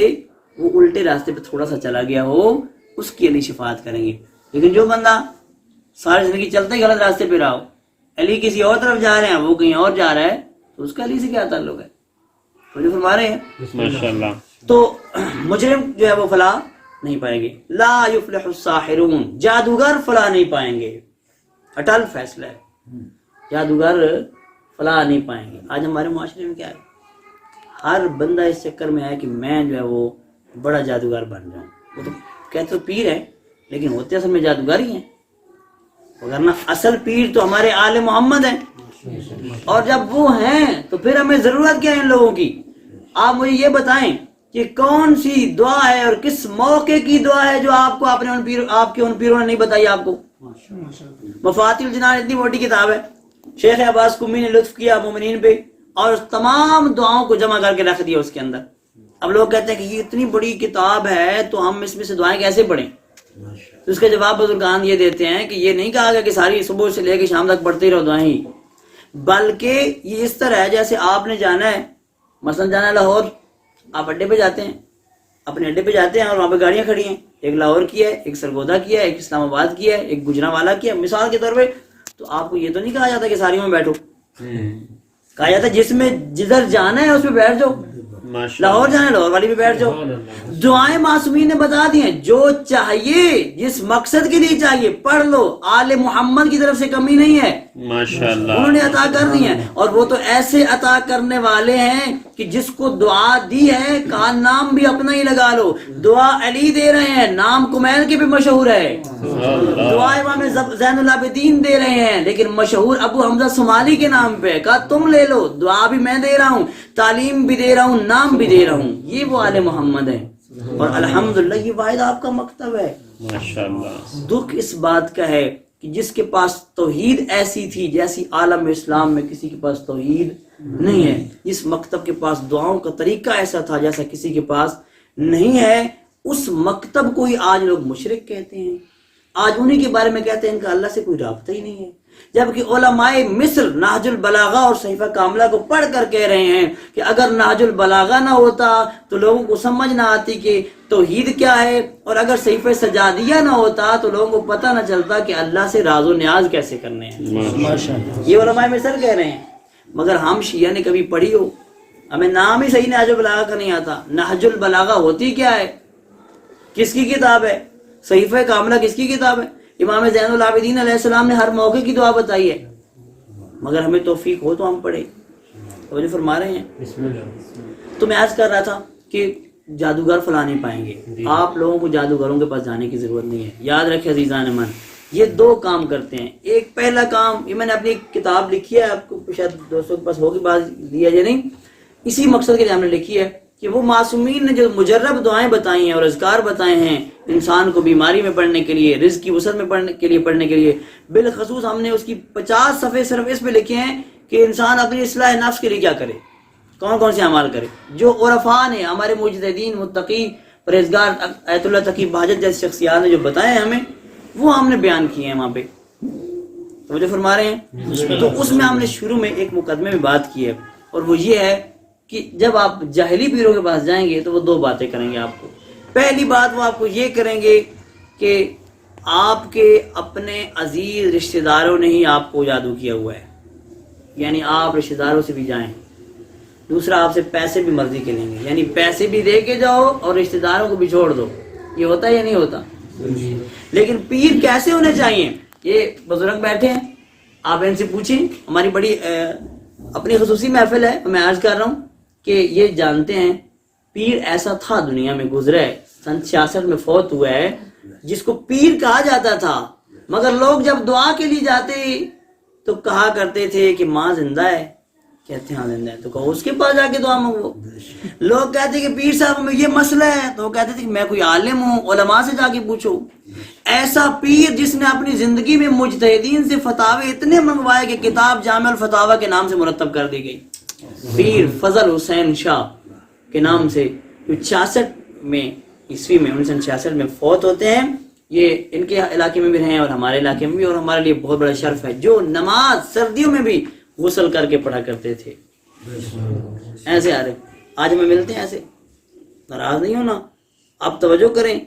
[SPEAKER 1] وہ الٹے راستے پہ تھوڑا سا چلا گیا ہو، اس کی علی شفاعت کریں گے. لیکن جو بندہ ساری زندگی چلتے ہی غلط راستے پہ رہا ہو، علی کسی اور طرف جا رہے ہیں، وہ کہیں اور جا رہا ہے، تو اس کا علی سے کیا تعلق ہے؟ تو جو فرما رہے ہیں
[SPEAKER 3] ماشاءاللہ.
[SPEAKER 1] تو مجرم جو ہے وہ فلاح نہیں پائیں گے. لا یفلح الساحرون. جادوگر فلاح نہیں پائیں گے. اٹل فیصلہ ہے، جادوگر فلاح نہیں پائیں گے. آج ہمارے معاشرے میں کیا ہے؟ ہر بندہ اس چکر میں ہے کہ میں جو ہے وہ بڑا جادوگر بن جاؤں. وہ تو کہتے تو پیر ہے، لیکن ہوتے اصل میں جادوگر ہی ہیں. وگرنہ اصل پیر تو ہمارے آل محمد ہیں، اور جب وہ ہیں تو پھر ہمیں ضرورت کیا ہے ان لوگوں کی؟ آپ مجھے یہ بتائیں کہ کون سی دعا ہے اور کس موقع کی دعا ہے جو آپ کو آپ کے ان پیروں نے نہیں بتائی آپ کو؟ مفاتیح الجنان اتنی موٹی کتاب ہے، شیخ عباس قمی نے لطف کیا مومنین پہ، اور تمام دعاؤں کو جمع کر کے رکھ دیا اس کے اندر. اب لوگ کہتے ہیں کہ یہ اتنی بڑی کتاب ہے تو ہم اس میں سے دعائیں کیسے پڑھیں؟ تو اس کا جواب بزرگان یہ دیتے ہیں کہ یہ نہیں کہا گیا کہ ساری صبح سے لے کے شام تک پڑھتے ہی رہو دعائیں، بلکہ یہ اس طرح ہے جیسے آپ نے جانا ہے، مثلا جانا ہے لاہور، آپ اڈے پہ جاتے ہیں، اپنے اڈے پہ جاتے ہیں اور وہاں پہ گاڑیاں کھڑی ہیں، ایک لاہور کی ہے، ایک سرگودا کی ہے، ایک اسلام آباد کی ہے، ایک گجرانوالا کی ہے، مثال کے طور پہ. تو آپ کو یہ تو نہیں کہا جاتا کہ ساری میں بیٹھو، کہا جاتا ہے جس میں جدھر جانا ہے اس میں بیٹھ جاؤ. لاہور جانا ہے لاہور والی پہ بیٹھ جاؤ. دعائیں معصومین نے بتا دی ہیں، جو چاہیے جس مقصد کے لیے چاہیے پڑھ لو. آل محمد کی طرف سے کمی نہیں ہے،
[SPEAKER 3] ماشاءاللہ
[SPEAKER 1] انہوں نے عطا کر دی ہیں، اور وہ تو ایسے عطا کرنے والے ہیں کہ جس کو دعا دی ہے کہا نام بھی اپنا ہی لگا لو. دعا علی دے رہے ہیں، نام کمیل کے بھی مشہور ہے. دعا امام زین العابدین دے رہے ہیں، لیکن مشہور ابو حمزہ صومالی کے نام پہ. کہا تم لے لو، دعا بھی میں دے رہا ہوں، تعلیم بھی دے رہا ہوں، نام بھی دے رہا ہوں. یہ وہ آل محمد ہے، اور الحمدللہ یہ واحد آپ کا مکتب ہے.
[SPEAKER 3] ماشاءاللہ.
[SPEAKER 1] دکھ اس بات کا ہے کہ جس کے پاس توحید ایسی تھی جیسی عالم اسلام میں کسی کے پاس توحید نہیں ہے، جس مکتب کے پاس دعاؤں کا طریقہ ایسا تھا جیسا کسی کے پاس نہیں ہے، اس مکتب کو ہی آج لوگ مشرک کہتے ہیں، آج انہی کے بارے میں کہتے ہیں ان کا اللہ سے کوئی رابطہ ہی نہیں ہے، جبکہ علماء مصر نہج البلاغہ اور صحیفہ کاملہ کو پڑھ کر کہہ رہے ہیں کہ اگر نہج البلاغہ نہ ہوتا تو لوگوں کو سمجھ نہ آتی کہ توحید کیا ہے، اور اگر صحیفہ سجادیہ نہ ہوتا تو لوگوں کو پتہ نہ چلتا کہ اللہ سے راز و نیاز کیسے کرنے ہیں۔ یہ علماء مصر کہہ رہے ہیں، مگر ہم شیعہ نے کبھی پڑھی ہو؟ ہمیں نام ہی صحیح نہج البلاغہ کا نہیں آتا۔ نہج البلاغہ ہوتی کیا ہے؟ کس کی کتاب ہے؟ صحیفہ کاملہ کس کی کتاب ہے؟ امام زین العابدین علیہ السلام نے ہر موقع کی دعا بتائی ہے، مگر ہمیں توفیق ہو تو ہم پڑھیں۔ توجہ فرما رہے ہیں؟ تو میں عرض کر رہا تھا کہ جادوگر فلاں نہیں پائیں گے، آپ لوگوں کو جادوگروں کے پاس جانے کی ضرورت نہیں ہے۔ یاد رکھیں عزیزان من، یہ دو کام کرتے ہیں۔ ایک پہلا کام، یہ میں نے اپنی کتاب لکھی ہے، آپ کو شاید دوستوں کے پاس ہوگی، بات دیا یا نہیں، اسی مقصد کے لیے ہم نے لکھی ہے کہ وہ معصومین نے جو مجرب دعائیں بتائی ہیں اور اذکار بتائے ہیں انسان کو بیماری میں پڑھنے کے لیے، رزق کی وسعت میں پڑھنے کے لیے، بالخصوص ہم نے اس کی 50 صفحے صرف اس پہ لکھے ہیں کہ انسان اپنی اصلاح نفس کے لیے کیا کرے، کون کون سے اعمال کرے۔ جو عرفاء نے، ہمارے مجتہدین، متقی، پرہیزگار، آیت اللہ تقی بہجت جیسی شخصیات نے جو بتائے ہیں ہمیں، وہ ہم نے بیان کیے ہیں وہاں پہ۔ توجہ فرما رہے ہیں؟ تو اس میں ہم نے شروع میں ایک مقدمے میں بات کی ہے، اور وہ یہ ہے کہ جب آپ جاہلی پیروں کے پاس جائیں گے تو وہ دو باتیں کریں گے آپ کو۔ پہلی بات وہ آپ کو یہ کریں گے کہ آپ کے اپنے عزیز رشتہ داروں نے ہی آپ کو جادو کیا ہوا ہے، یعنی آپ رشتہ داروں سے بھی جائیں۔ دوسرا، آپ سے پیسے بھی مرضی کے لیں گے، یعنی پیسے بھی دے کے جاؤ اور رشتہ داروں کو بھی چھوڑ دو۔ یہ ہوتا ہے یا نہیں ہوتا؟ لیکن پیر کیسے ہونے چاہیے؟ یہ بزرگ بیٹھے ہیں، آپ ان سے پوچھیں، ہماری بڑی اپنی خصوصی محفل ہے، میں عرض کر رہا ہوں کہ یہ جانتے ہیں پیر ایسا تھا، دنیا میں گزرا ہے، سن 66 میں فوت ہوا ہے، جس کو پیر کہا جاتا تھا، مگر لوگ جب دعا کے لیے جاتے تو کہا کرتے تھے کہ ماں زندہ ہے، کہتے ہیں ہاں زندہ ہے، تو کہو اس کے پاس جا کے دعا مانگو۔ لوگ کہتے کہ پیر صاحب میں یہ مسئلہ ہے، تو وہ کہتے تھے کہ میں کوئی عالم ہوں، علماء سے جا کے پوچھو۔ ایسا پیر جس نے اپنی زندگی میں مجتہدین سے فتاوے اتنے منگوائے کہ کتاب جامع الفتاوی کے نام سے مرتب کر دی گئی، پیر فضل حسین شاہ کے نام سے، جو 66 میں عیسوی میں 1966 میں فوت ہوتے ہیں۔ یہ ان کے علاقے میں بھی رہے ہیں اور ہمارے علاقے میں بھی، اور ہمارے لیے بہت بڑا شرف ہے، جو نماز سردیوں میں بھی غسل کر کے پڑھا کرتے تھے۔ ایسے آ رہے آج ہمیں ملتے ہیں، ایسے ناراض نہیں ہونا، آپ توجہ کریں،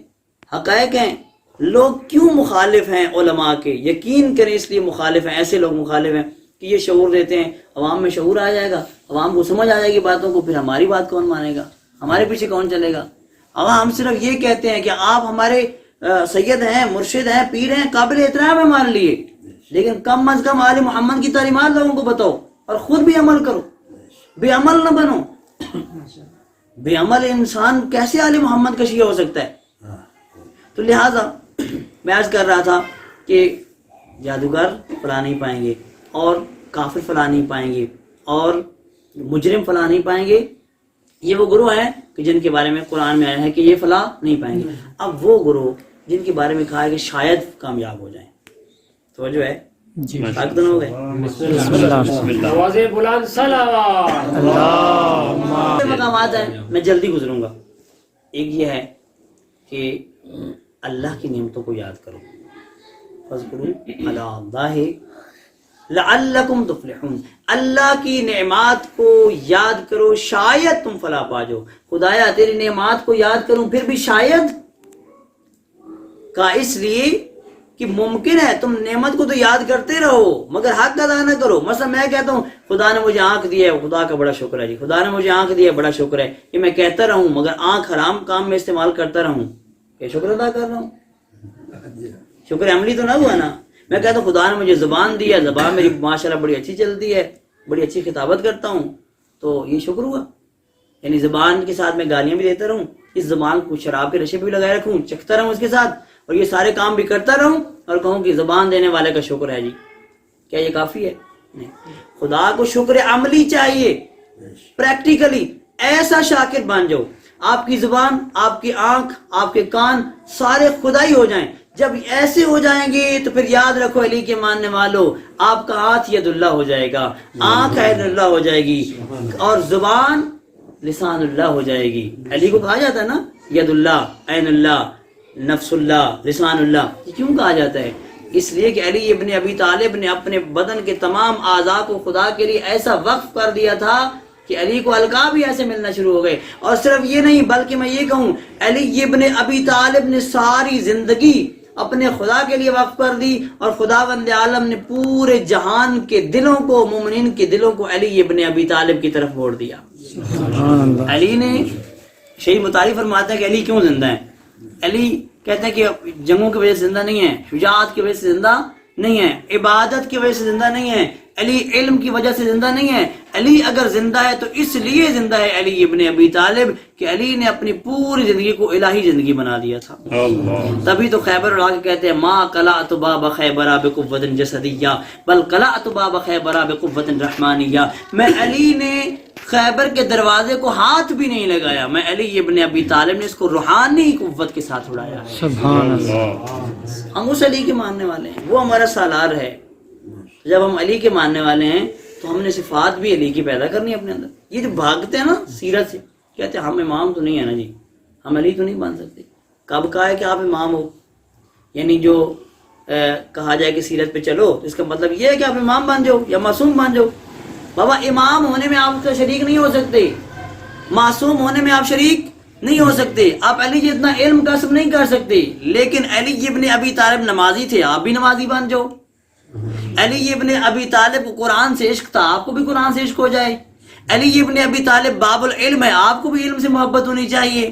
[SPEAKER 1] حقائق ہیں۔ لوگ کیوں مخالف ہیں علماء کے؟ یقین کریں اس لیے مخالف ہیں، ایسے لوگ مخالف ہیں کہ یہ شعور دیتے ہیں، عوام میں شعور آ جائے گا، عوام کو سمجھ آ جائے گی باتوں کو، پھر ہماری بات کون مانے گا، ہمارے پیچھے کون چلے گا؟ ہم صرف یہ کہتے ہیں کہ آپ ہمارے سید ہیں، مرشد ہیں، پیر ہیں، قابل احترام ہے ہمارے لیے، لیکن کم از کم آل محمد کی تعلیمات لوگوں کو بتاؤ اور خود بھی عمل کرو، بے عمل نہ بنو۔ بے عمل انسان کیسے آل محمد کا شیعہ ہو سکتا ہے؟ تو لہٰذا میں عرض کر رہا تھا کہ جادوگر فلاں نہیں پائیں گے، اور کافر فلاں نہیں پائیں گے، اور مجرم فلاں نہیں پائیں گے۔ یہ وہ گروہ ہیں کہ جن کے بارے میں قرآن میں آیا ہے کہ یہ فلاں نہیں پائیں گے۔ اب وہ گروہ جن کے بارے میں کہا ہے کہ شاید کامیاب ہو جائیں، توجہ ہے
[SPEAKER 2] جی،
[SPEAKER 1] طاقتن ہو گئے۔ مقامات ہیں، میں جلدی گزروں گا۔ ایک یہ ہے کہ اللہ کی نعمتوں کو یاد کرو، فاذکروا علی اللہ لعلکم تفلحون، اللہ کی نعمات کو یاد کرو شاید تم فلاح پا جاؤ۔ خدایا تیری نعمات کو یاد کروں پھر بھی شاید کا، اس لیے کہ ممکن ہے تم نعمت کو تو یاد کرتے رہو مگر حق ادا نہ کرو۔ مثلا میں کہتا ہوں خدا نے مجھے آنکھ دی ہے، خدا کا بڑا شکر ہے جی، خدا نے مجھے آنکھ دی ہے، بڑا شکر ہے، یہ میں کہتا رہوں مگر آنکھ حرام کام میں استعمال کرتا رہوں، کہ شکر ادا کر رہا ہوں؟ شکر عملی تو نہ ہوا نا۔ میں کہتا ہوں خدا نے مجھے زبان دی ہے، زبان میری ماشاءاللہ بڑی اچھی چلتی ہے، بڑی اچھی خطابت کرتا ہوں، تو یہ شکر ہوا؟ یعنی زبان کے ساتھ میں گالیاں بھی دیتا رہوں، اس زبان کو شراب کے نشے بھی لگائے رکھوں، چکھتا رہوں اس کے ساتھ، اور یہ سارے کام بھی کرتا رہوں اور کہوں کہ زبان دینے والے کا شکر ہے جی، کیا یہ کافی ہے؟ نہیں، خدا کو شکر عملی چاہیے، پریکٹیکلی ایسا شاکر بن جاؤ، آپ کی زبان، آپ کی آنکھ، آپ کے کان سارے خدائی ہو جائیں۔ جب ایسے ہو جائیں گے تو پھر یاد رکھو علی کے ماننے والوں، آپ کا ہاتھ ید اللہ ہو جائے گا، آنکھ عین اللہ ہو جائے گی، اور زبان لسان اللہ ہو جائے گی۔ علی کو کہا جاتا ہے نا ید اللہ عین اللہ، نفس اللہ، لسان اللہ، یہ کیوں کہا جاتا ہے؟ اس لیے کہ علی ابن ابی طالب نے اپنے بدن کے تمام اعضاء کو خدا کے لیے ایسا وقف کر دیا تھا کہ علی کو القاب بھی ایسے ملنا شروع ہو گئے. اور صرف یہ نہیں بلکہ میں یہ کہوں علی ابن ابی طالب نے ساری زندگی اپنے خدا کے لیے وقف کر دی، اور خداوند عالم نے پورے جہان کے دلوں کو، مومنین کے دلوں کو علی ابن ابی طالب کی طرف موڑ دیا. علی نے شہید مطالب فرماتا ہے کہ علی کیوں زندہ ہے. علی کہتے ہیں کہ جنگوں کی وجہ سے زندہ نہیں ہے، شجاعت کی وجہ سے زندہ نہیں ہے، عبادت کی وجہ سے زندہ نہیں ہے، علی علم کی وجہ سے زندہ نہیں ہے. علی اگر زندہ ہے تو اس لیے زندہ ہے علی ابن ابی طالب کہ علی نے اپنی پوری زندگی کو الہی زندگی بنا دیا تھا. تبھی تو خیبر اڑا کے کہتے ہیں ما قلعت باب خیبر بقوۃ جسدیہ بل قلعت باب خیبر بقوۃ رحمانیہ. میں علی نے خیبر کے دروازے کو ہاتھ بھی نہیں لگایا، میں علی ابن ابی طالب نے اس کو روحانی قوت کے ساتھ اڑایا ہے.
[SPEAKER 2] سبحان اللہ.
[SPEAKER 1] ہم اس علی کے ماننے والے ہیں، وہ ہمارا سالار ہے. جب ہم علی کے ماننے والے ہیں تو ہم نے صفات بھی علی کی پیدا کرنی ہے اپنے اندر. یہ جو بھاگتے ہیں نا سیرت سے، کہتے ہیں ہم امام تو نہیں ہے نا جی، ہم علی تو نہیں بن سکتے. کب کہا ہے کہ آپ امام ہو؟ یعنی جو کہا جائے کہ سیرت پہ چلو تو اس کا مطلب یہ ہے کہ آپ امام بن جاؤ یا معصوم بن جاؤ. بابا امام ہونے میں آپ کا شریک نہیں ہو سکتے، معصوم ہونے میں آپ شریک نہیں ہو سکتے، آپ علی جتنا علم کسب نہیں کر سکتے. لیکن علی ابن ابی طالب نمازی تھے، آپ بھی نمازی بن جاؤ. علی ابن ابی طالب کو قرآن سے عشق تھا، آپ کو بھی قرآن سے عشق ہو جائے. علی ابن ابی طالب باب العلم ہے، آپ کو بھی علم سے محبت ہونی چاہیے.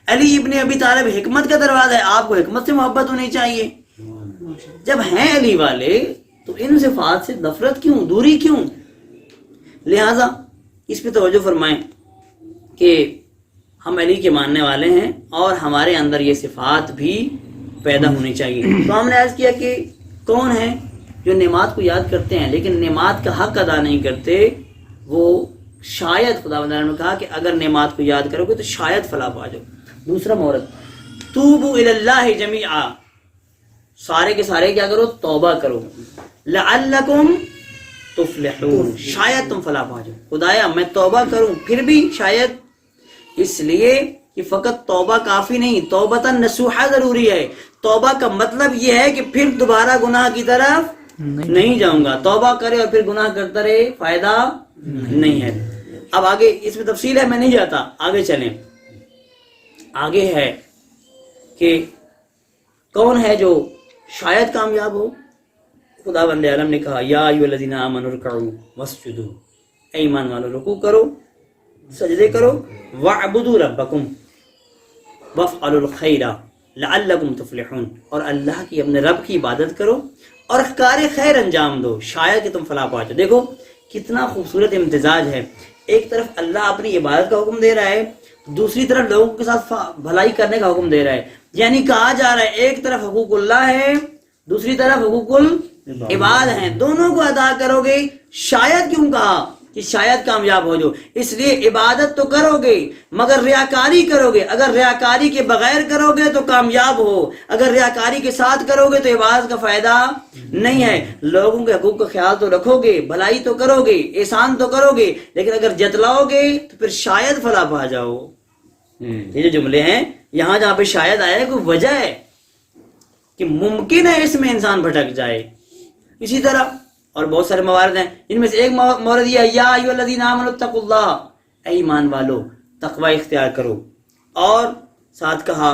[SPEAKER 1] علی ابن ابی طالب حکمت کا دروازہ ہے، آپ کو حکمت سے محبت ہونی چاہیے. جب ہیں علی والے تو ان صفات سے نفرت کیوں، دوری کیوں؟ لہذا اس پہ توجہ فرمائیں کہ ہم علی کے ماننے والے ہیں اور ہمارے اندر یہ صفات بھی پیدا ہونی چاہیے. تو ہم نے عرض کیا کہ کون ہیں جو نعمات کو یاد کرتے ہیں لیکن نعمات کا حق ادا نہیں کرتے، وہ شاید خدا بندہ نے کہا کہ اگر نعمات کو یاد کرو گے تو شاید فلاح پا جاؤ. دوسرا مورد توبوا الی اللہ جمیعا، سارے کے سارے کیا کرو؟ توبہ کرو. لعلکم تفلحون، شاید تم فلاح پا جاؤ. خدایا میں توبہ کروں پھر بھی شاید، اس لیے کہ فقط توبہ کافی نہیں، توبۃ نصوحہ ضروری ہے. توبہ کا مطلب یہ ہے کہ پھر دوبارہ گناہ کی طرف نہیں جاؤں گا. توبہ کرے اور پھر گناہ کرتا رہے فائدہ نہیں ہے. اب آگے اس میں تفصیل ہے، میں نہیں جاتا، آگے چلیں. آگے ہے کہ کون ہے جو شاید کامیاب ہو. خدا بند عالم نے کہا یا ایھا الذین آمنوا ارکعوا واسجدوا، اے ایمان والو رکوع کرو، سجدے کرو، واعبدوا ربکم وافعلوا الخیر لعلکم تفلحون، اور اللہ کی اپنے رب کی عبادت کرو اور کار خیر انجام دو، شاید کہ تم فلاح پا جاؤ. دیکھو کتنا خوبصورت امتزاج ہے. ایک طرف اللہ اپنی عبادت کا حکم دے رہا ہے، دوسری طرف لوگوں کے ساتھ بھلائی کرنے کا حکم دے رہا ہے. یعنی کہا جا رہا ہے ایک طرف حقوق اللہ ہے، دوسری طرف حقوق العباد ہیں، دونوں کو ادا کرو گے. شاید کیوں کہا کہ شاید کامیاب ہو جاؤ؟ اس لیے عبادت تو کرو گے مگر ریاکاری کرو گے. اگر ریاکاری کے بغیر کرو گے تو کامیاب ہو، اگر ریاکاری کے ساتھ کرو گے تو عبادت کا فائدہ نہیں ہے. لوگوں کے حقوق کا خیال تو رکھو گے، بھلائی تو کرو گے، احسان تو کرو گے، لیکن اگر جتلاؤ گے تو پھر شاید فلاح پا جاؤ. یہ جو جملے ہیں یہاں جہاں پہ شاید آیا ہے کوئی وجہ ہے کہ ممکن ہے اس میں انسان بھٹک جائے. اسی طرح اور بہت سارے موارد ہیں، ان میں سے ایک مورد یہ ہے یا ایھا الذین آمنوا اتقوا اللہ، اے ایمان والو تقوی اختیار کرو. اور ساتھ کہا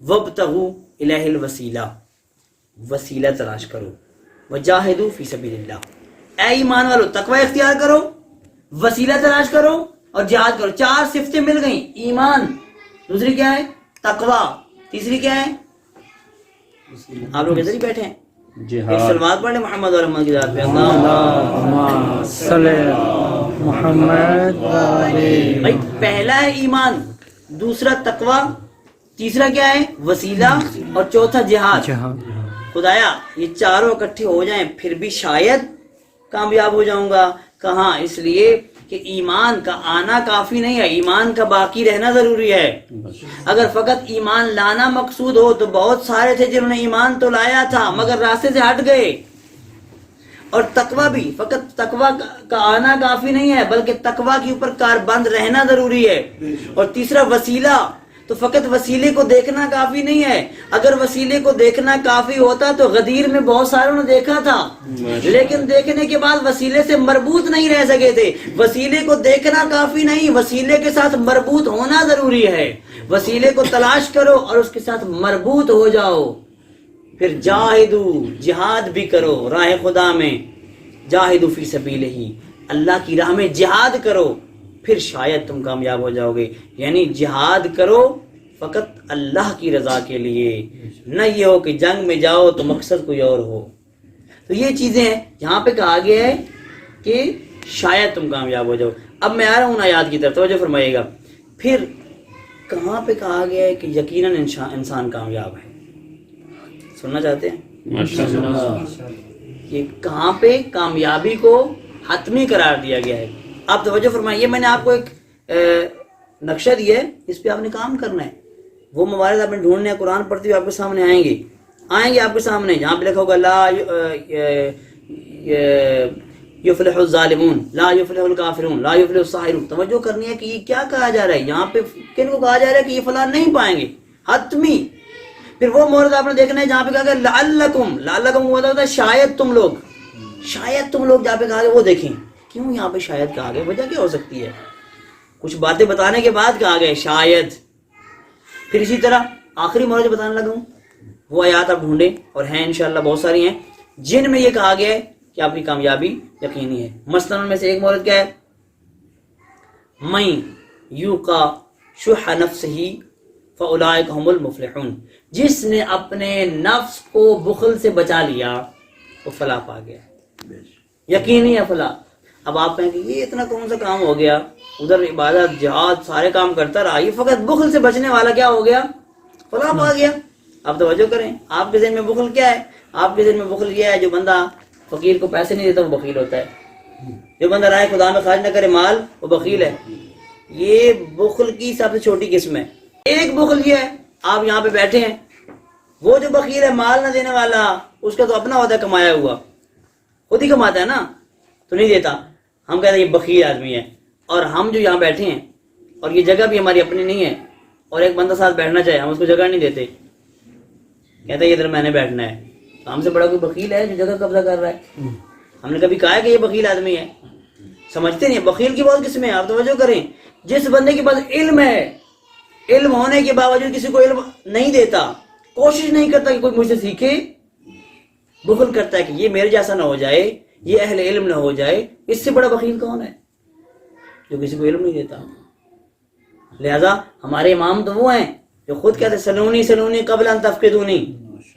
[SPEAKER 1] وابتغوا الیہ الوسیلہ، وسیلہ تلاش کرو. وجاہدوا فی سبیل اللہ، اے ایمان والو تقوی اختیار کرو، وسیلہ تلاش کرو اور جہاد کرو. 4 صفتیں مل گئیں، ایمان، دوسری کیا ہے؟ تقوی، تیسری کیا ہے؟ آپ لوگ ادھر ہی بیٹھے ہیں، ایک سلوات پڑھیں محمد اور رحمت کی ذات پہ.
[SPEAKER 2] اللہم صلی علی محمد.
[SPEAKER 1] بھائی پہلا ہے ایمان، دوسرا تقوی، تیسرا کیا ہے؟ وسیلہ، اور چوتھا جہاد. خدایا یہ چاروں اکٹھے ہو جائیں پھر بھی شاید کامیاب ہو جاؤں گا. کہاں؟ اس لیے کہ ایمان کا آنا کافی نہیں ہے، ایمان کا باقی رہنا ضروری ہے. اگر فقط ایمان لانا مقصود ہو تو بہت سارے تھے جنہوں نے ایمان تو لایا تھا مگر راستے سے ہٹ گئے. اور تقوی بھی، فقط تقوی کا آنا کافی نہیں ہے بلکہ تقوی کے اوپر کاربند رہنا ضروری ہے. اور تیسرا وسیلہ،
[SPEAKER 4] تو فقط وسیلے کو دیکھنا کافی نہیں ہے. اگر وسیلے کو دیکھنا کافی ہوتا تو غدیر میں بہت ساروں نے دیکھا تھا, لیکن دیکھنے کے بعد وسیلے سے مربوط نہیں رہ سکے تھے. وسیلے کو دیکھنا کافی نہیں, وسیلے کے ساتھ مربوط ہونا ضروری ہے. وسیلے کو تلاش کرو اور اس کے ساتھ مربوط ہو جاؤ. پھر جاہدو, جہاد بھی کرو راہ خدا میں. جاہدو فی سبیلہ, اللہ کی راہ میں جہاد کرو, پھر شاید تم کامیاب ہو جاؤ گے. یعنی جہاد کرو فقط اللہ کی رضا کے لیے, نہ یہ ہو کہ جنگ میں جاؤ تو مقصد کوئی اور ہو. تو یہ چیزیں ہیں یہاں پہ کہا گیا ہے کہ شاید تم کامیاب ہو جاؤ. اب میں آ رہا ہوں آیات کی طرف, توجہ فرمائیے گا. پھر کہاں پہ کہا گیا ہے کہ یقیناً انسان کامیاب ہے؟ سننا چاہتے ہیں؟
[SPEAKER 3] ماشاءاللہ.
[SPEAKER 4] یہ کہاں پہ کامیابی کو حتمی قرار دیا گیا ہے؟ آپ توجہ فرمائیے, میں نے آپ کو ایک نقشہ دیا ہے, اس پہ آپ نے کام کرنا ہے. وہ موارد آپ نے ڈھونڈنے ہیں, قرآن پڑھتے ہوئے آپ کے سامنے آئیں گے آپ کے سامنے, جہاں پہ لکھا ہوگا لا یفلح الظالمون, لا یفلح الکافرون, لا یفلح الساحرون. توجہ کرنی ہے کہ یہ کیا کہا جا رہا ہے یہاں پہ, کن کو کہا جا رہا ہے کہ یہ فلاح نہیں پائیں گے حتمی. پھر وہ مورد آپ نے دیکھنا ہے جہاں پہ کہا گیا لعلکم, لعلکم وہ ہوتا ہے شاید تم لوگ, شاید تم لوگ جہاں پہ کہا گیا وہ دیکھیں. کیوں یہاں پہ شاید کہا گیا؟ وجہ کیا ہو سکتی ہے؟ کچھ باتیں بتانے کے بعد کہا گیا شاید. پھر اسی طرح آخری مورد بتانے لگا ہوں, وہ آیات آپ ڈھونڈیں, اور ہیں انشاءاللہ بہت ساری ہیں جن میں یہ کہا گیا ہے کہ آپ کی کامیابی یقینی ہے. مثلا ان میں سے ایک مورد کیا ہے؟ من یوقا شح نفسہ فاولئک هم المفلحون, جس نے اپنے نفس کو بخل سے بچا لیا وہ فلاح پا گیا, یقینی ہے فلاح. اب آپ کہیں کہ یہ اتنا کون سا کام ہو گیا, ادھر عبادت جہاد سارے کام کرتا رہا, یہ فقط بخل سے بچنے والا کیا ہو گیا؟ فلاح پا گیا. آپ توجہ کریں, آپ کے ذہن میں بخل کیا ہے؟ آپ کے ذہن میں بخل یہ ہے جو بندہ فقیر کو پیسے نہیں دیتا وہ بخیل ہوتا ہے, جو بندہ راہ خدا میں خرچ نہ کرے مال وہ بخیل ہے. یہ بخل کی سب سے چھوٹی قسم ہے. ایک بخل یہ ہے, آپ یہاں پہ بیٹھے ہیں, وہ جو بخیل ہے مال نہ دینے والا, اس کا تو اپنا ہوتا ہے کمایا ہوا, خود ہی کماتا ہے نا, تو نہیں دیتا. ہم کہتے ہیں یہ بخیل آدمی ہے. اور ہم جو یہاں بیٹھے ہیں اور یہ جگہ بھی ہماری اپنی نہیں ہے, اور ایک بندہ ساتھ بیٹھنا چاہے, ہم اس کو جگہ نہیں دیتے, کہتا ہے ادھر میں نے بیٹھنا ہے. تو ہم سے بڑا کوئی بخیل ہے جو جگہ قبضہ کر رہا ہے؟ ہم نے کبھی کہا ہے کہ یہ بخیل آدمی ہے؟ سمجھتے نہیں. بخیل کی بہت قسمیں ہیں, آپ توجہ کریں. جس بندے کے پاس علم ہے, علم ہونے کے باوجود کسی کو علم نہیں دیتا, کوشش نہیں کرتا کہ کوئی مجھ سے سیکھے, بخل کرتا ہے کہ یہ میرے جیسا نہ ہو جائے, یہ اہل علم نہ ہو جائے. اس سے بڑا بخیل کون ہے؟ جو کسی کو علم نہیں دیتا. لہذا ہمارے امام تو وہ ہیں جو خود کہتے سلونی سلونی قبل ان تفقدونی,